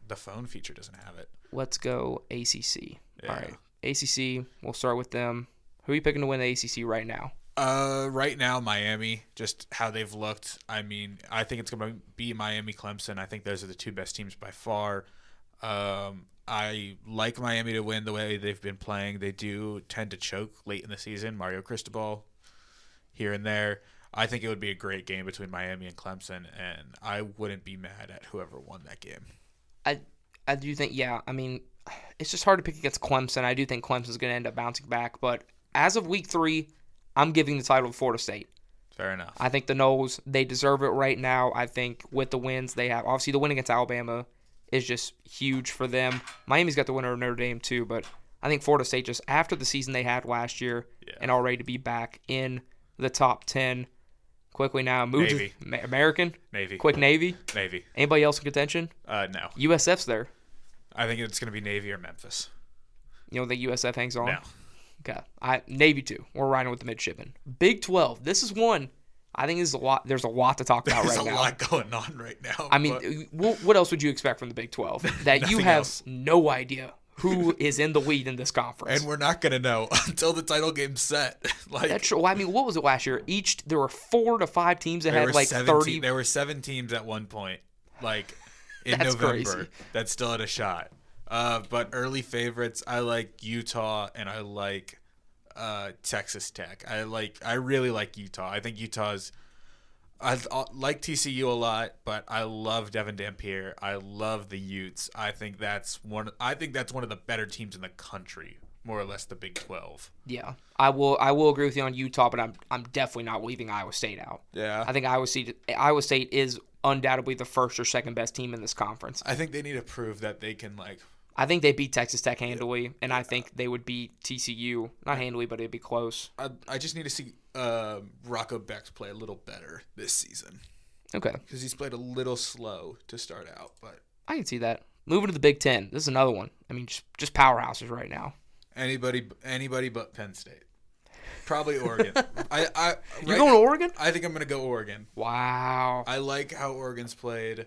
S2: The phone feature doesn't have it.
S1: Let's go ACC.
S2: Yeah.
S1: All right, ACC. We'll start with them. Who are you picking to win the ACC right now?
S2: Right now, Miami, just how they've looked. I mean, I think it's going to be Miami, Clemson. I think those are the 2 best teams by far. I like Miami to win the way they've been playing. They do tend to choke late in the season. Mario Cristobal here and there. I think it would be a great game between Miami and Clemson, and I wouldn't be mad at whoever won that game.
S1: I do think, yeah, I mean, it's just hard to pick against Clemson. I do think Clemson's going to end up bouncing back, but as of week 3, I'm giving the title to Florida State.
S2: Fair enough.
S1: I think the Noles, they deserve it right now. I think with the wins they have, obviously the win against Alabama is just huge for them. Miami's got the winner of Notre Dame too, but I think Florida State just after the season they had last year and already to be back in the top 10. Quickly now, move
S2: Navy.
S1: to American.
S2: Navy.
S1: Quick Navy.
S2: Navy.
S1: Anybody else in contention?
S2: No.
S1: USF's there.
S2: I think it's going to be Navy or Memphis.
S1: You don't think USF hangs on?
S2: No.
S1: Okay. Navy too. We're riding with the midshipmen. Big 12. This is one. I think there's a lot to talk about right now.
S2: There's a lot going on right now.
S1: I mean, what else would you expect from the Big 12? That you have no idea who is in the lead in this conference.
S2: And we're not going to know until the title game's set.
S1: That's true. I mean, what was it last year? There were 4 to 5 teams that had like 30.
S2: There were 7 teams at one point, like in
S1: That's
S2: November,
S1: crazy.
S2: that still had a shot. But early favorites, I like Utah and I like Texas Tech. I really like Utah. I think I like TCU a lot, but I love Devin Dampier. I love the Utes. I think that's one of the better teams in the country, more or less the Big 12.
S1: Yeah, I will agree with you on Utah, but I'm definitely not leaving Iowa State out.
S2: Yeah,
S1: I think Iowa State is undoubtedly the first or second best team in this conference.
S2: I think they need to prove that they can
S1: I think they beat Texas Tech handily, and I think they would beat TCU. Not handily, but it'd be close.
S2: I just need to see Rocco Bex play a little better this season.
S1: Okay.
S2: Because he's played a little slow to start out, but
S1: I can see that. Moving to the Big Ten. This is another one. I mean, just powerhouses right now.
S2: anybody but Penn State. Probably Oregon.
S1: You're going to Oregon?
S2: I think I'm going to go Oregon.
S1: Wow.
S2: I like how Oregon's played.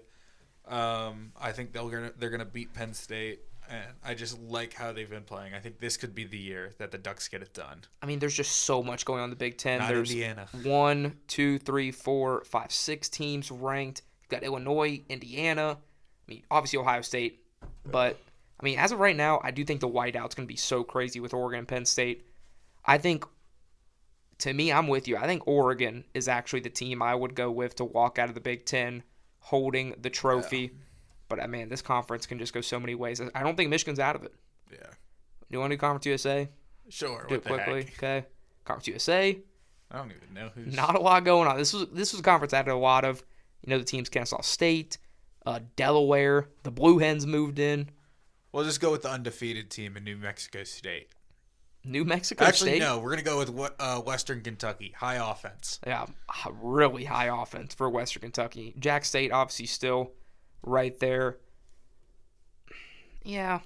S2: I think they're gonna beat Penn State. And I just like how they've been playing. I think this could be the year that the Ducks get it done.
S1: I mean, there's just so much going on in the Big Ten. There's
S2: Indiana.
S1: 1, 2, 3, 4, 5, 6 teams ranked. You've got Illinois, Indiana. I mean, obviously Ohio State. But, I mean, as of right now, I do think the whiteout's going to be so crazy with Oregon and Penn State. I think, to me, I'm with you. I think Oregon is actually the team I would go with to walk out of the Big Ten holding the trophy. Yeah. But, man, this conference can just go so many ways. I don't think Michigan's out of it.
S2: Yeah.
S1: You want to do Conference USA?
S2: Sure.
S1: Do it quickly. Okay. Conference USA.
S2: I don't even know who's.
S1: Not a lot going on. This was a conference that had a lot of, the teams Kennesaw State, Delaware. The Blue Hens moved in.
S2: We'll just go with the undefeated team in New Mexico State.
S1: New Mexico State?
S2: Actually, no. We're going to go with Western Kentucky. High offense.
S1: Yeah, really high offense for Western Kentucky. Jack State, obviously, still right there. Yeah,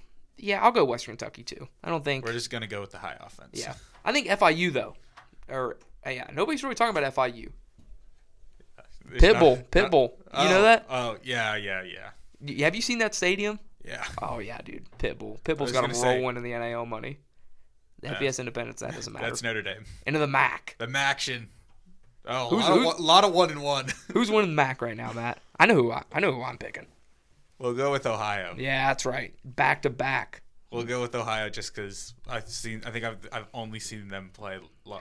S1: I'll go Western Kentucky, too. I don't think...
S2: We're just going to go with the high offense.
S1: Yeah. I think FIU, though. Nobody's really talking about FIU. Pitbull. You know that?
S2: Oh, yeah.
S1: Have you seen that stadium?
S2: Yeah.
S1: Oh, yeah, dude. Pitbull's got them rolling in the NIL money. The FBS Independence, that doesn't matter.
S2: That's Notre Dame.
S1: Into the MAC.
S2: The MACtion. Oh, a lot of 1-1.
S1: Who's winning the MAC right now, Matt? I know who I'm picking.
S2: We'll go with Ohio.
S1: Yeah, that's right. Back to back.
S2: We'll go with Ohio just because I've only seen them play. I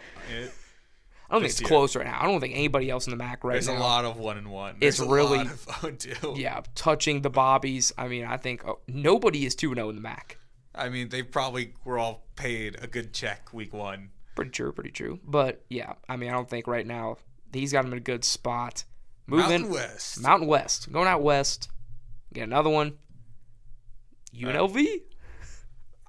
S1: don't think it's close right now. I don't think anybody else in the MAC right now.
S2: There's a lot of 1-1.
S1: It's really
S2: a lot of 0-2.
S1: Yeah, touching the Bobbies. I mean, I think nobody is 2-0 in the MAC.
S2: I mean, they probably were all paid a good check week 1.
S1: Pretty true. But yeah, I mean, I don't think right now he's got him in a good spot.
S2: Mountain West.
S1: Going out west. Get another one. UNLV.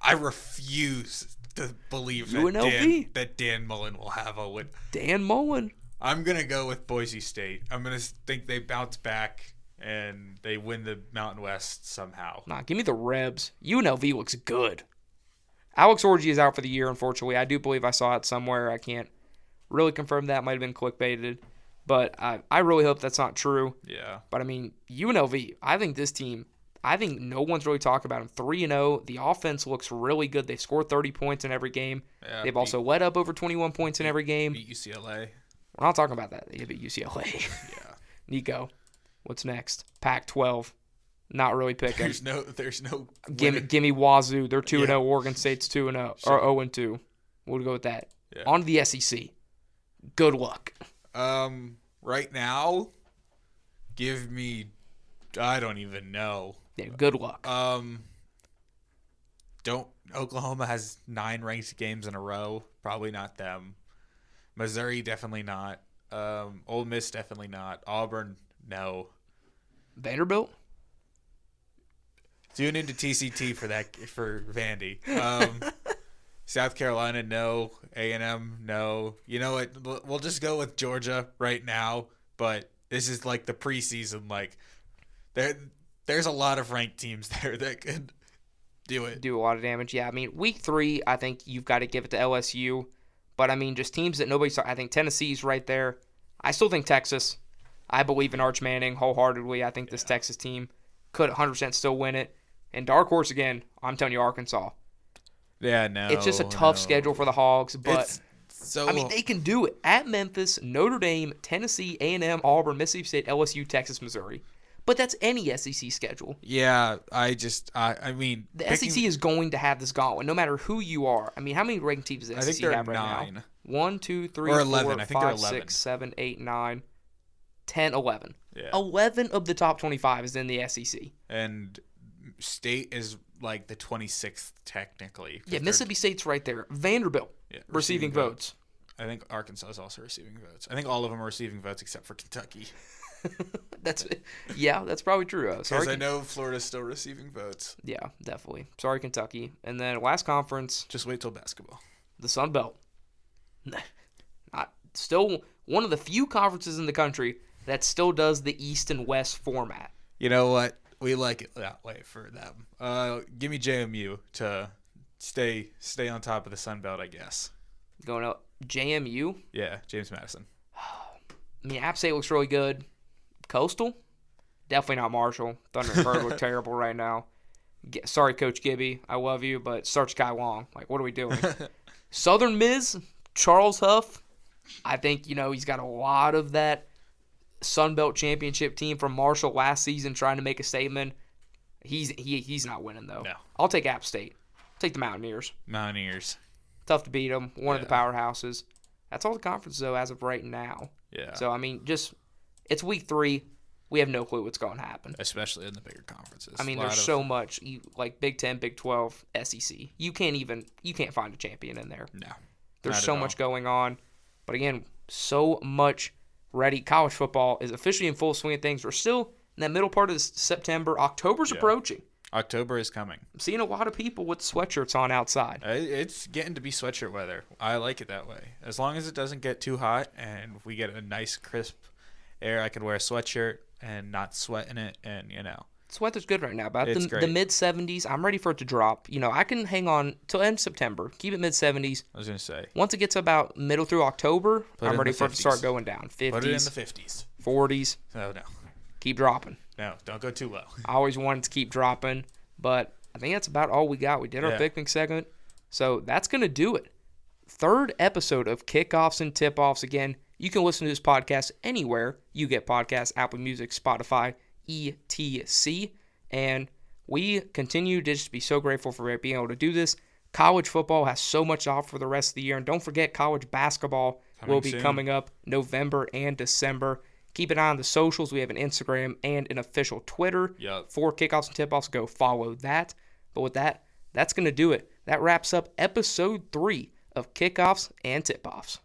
S2: I refuse to believe
S1: UNLV.
S2: that Dan Mullen will have a win.
S1: Dan Mullen.
S2: I'm going to go with Boise State. I'm going to think they bounce back and they win the Mountain West somehow.
S1: Nah, give me the Rebs. UNLV looks good. Alex Orji is out for the year, unfortunately. I do believe I saw it somewhere. I can't really confirm that. Might have been clickbaited. But I really hope that's not true.
S2: Yeah.
S1: But, I mean, UNLV, I think this team, I think no one's really talking about them. 3-0. The offense looks really good. They've scored 30 points in every game.
S2: Yeah,
S1: They've also led up over 21 points in every game.
S2: Beat UCLA.
S1: We're not talking about that. They beat UCLA.
S2: Yeah.
S1: Nico, what's next? Pac-12. Not really picking.
S2: There's no.
S1: Give me Wazoo. They're 2-0. Oregon State's 2-0 or 0-2. We'll go with that.
S2: Yeah.
S1: On to the SEC. Good luck.
S2: Right now, give me. I don't even know.
S1: Yeah, good luck.
S2: Oklahoma has 9 ranked games in a row. Probably not them. Missouri definitely not. Ole Miss definitely not. Auburn no.
S1: Vanderbilt.
S2: Tune into TCT for Vandy. South Carolina no. A&M no. You know what? We'll just go with Georgia right now. But this is like the preseason. Like there's a lot of ranked teams there that could do it.
S1: Do a lot of damage. Yeah, I mean, week 3, I think you've got to give it to LSU. But, I mean, just teams that nobody saw. I think Tennessee's right there. I still think Texas. I believe in Arch Manning wholeheartedly. I think this Texas team could 100% still win it. And dark horse again, I'm telling you, Arkansas.
S2: Yeah, no.
S1: It's just a tough schedule for the Hogs, but
S2: So
S1: I mean, they can do it at Memphis, Notre Dame, Tennessee, A&M, Auburn, Mississippi State, LSU, Texas, Missouri. But that's any SEC schedule.
S2: Yeah, I mean,
S1: the SEC is going to have this gauntlet, no matter who you are. I mean, how many ranked teams does the SEC have right
S2: 9.
S1: now? 1, 2, 3,
S2: or
S1: 4,
S2: 11. I think they're
S1: 5,
S2: 11.
S1: 6, 7, 8, 9, 10, 11.
S2: Yeah.
S1: 11 of the top 25 is in the SEC.
S2: And State is like the 26th technically.
S1: Yeah, Mississippi State's right there. Vanderbilt receiving votes.
S2: I think Arkansas is also receiving votes. I think all of them are receiving votes except for Kentucky.
S1: That's probably true.
S2: Because I know Florida's still receiving votes.
S1: Yeah, definitely. Sorry, Kentucky. And then last conference,
S2: Just wait till basketball.
S1: the Sun Belt. Still one of the few conferences in the country that still does the East and West format.
S2: You know what? We like it that way for them. Give me JMU to stay on top of the Sun Belt, I guess.
S1: Going up JMU.
S2: Yeah, James Madison.
S1: I mean, App State looks really good. Coastal, definitely not Marshall. Thunder and Bird look terrible right now. Sorry, Coach Gibby, I love you, but search Kai Long. Like, what are we doing? Southern Miss, Charles Huff. I think he's got a lot of that Sun Belt championship team from Marshall last season trying to make a statement. He's not winning though.
S2: No.
S1: I'll take App State. Take the Mountaineers.
S2: Mountaineers.
S1: Tough to beat them. One of the powerhouses. That's all the conferences though as of right now.
S2: Yeah.
S1: So I mean, it's week 3. We have no clue what's going to happen.
S2: Especially in the bigger conferences.
S1: I mean, there's so much like Big 10, Big 12, SEC. You can't find a champion in there.
S2: No.
S1: There's so much going on. But again, so much ready. College football is officially in full swing of things. We're still in that middle part of September. October's approaching.
S2: October is coming.
S1: I'm seeing a lot of people with sweatshirts on outside.
S2: It's getting to be sweatshirt weather. I like it that way. As long as it doesn't get too hot and we get a nice crisp air, I can wear a sweatshirt and not sweat in it, and
S1: This weather's good right now. About
S2: It's
S1: the
S2: great.
S1: mid-70s. I'm ready for it to drop. I can hang on till end of September. Keep it mid-70s.
S2: I was going to say.
S1: Once it gets about middle through October,
S2: Put it
S1: I'm
S2: in
S1: ready
S2: the
S1: for it to
S2: 50s.
S1: start going down. 50s,
S2: Put it in the 50s.
S1: 40s.
S2: Oh, no.
S1: Keep dropping.
S2: No, don't go too low.
S1: I always wanted to keep dropping, but I think that's about all we got. We did our picnic segment, so that's going to do it. 3rd episode of Kickoffs and Tipoffs. Again, you can listen to this podcast anywhere you get podcasts, Apple Music, Spotify, etc. And we continue to just be so grateful for being able to do this. College football has so much to offer for the rest of the year. And don't forget, college basketball will be coming up November and December. Keep an eye on the socials. We have an Instagram and an official Twitter for Kickoffs and Tipoffs. Go follow that. But with that, that's going to do it. That wraps up episode 3 of Kickoffs and Tipoffs.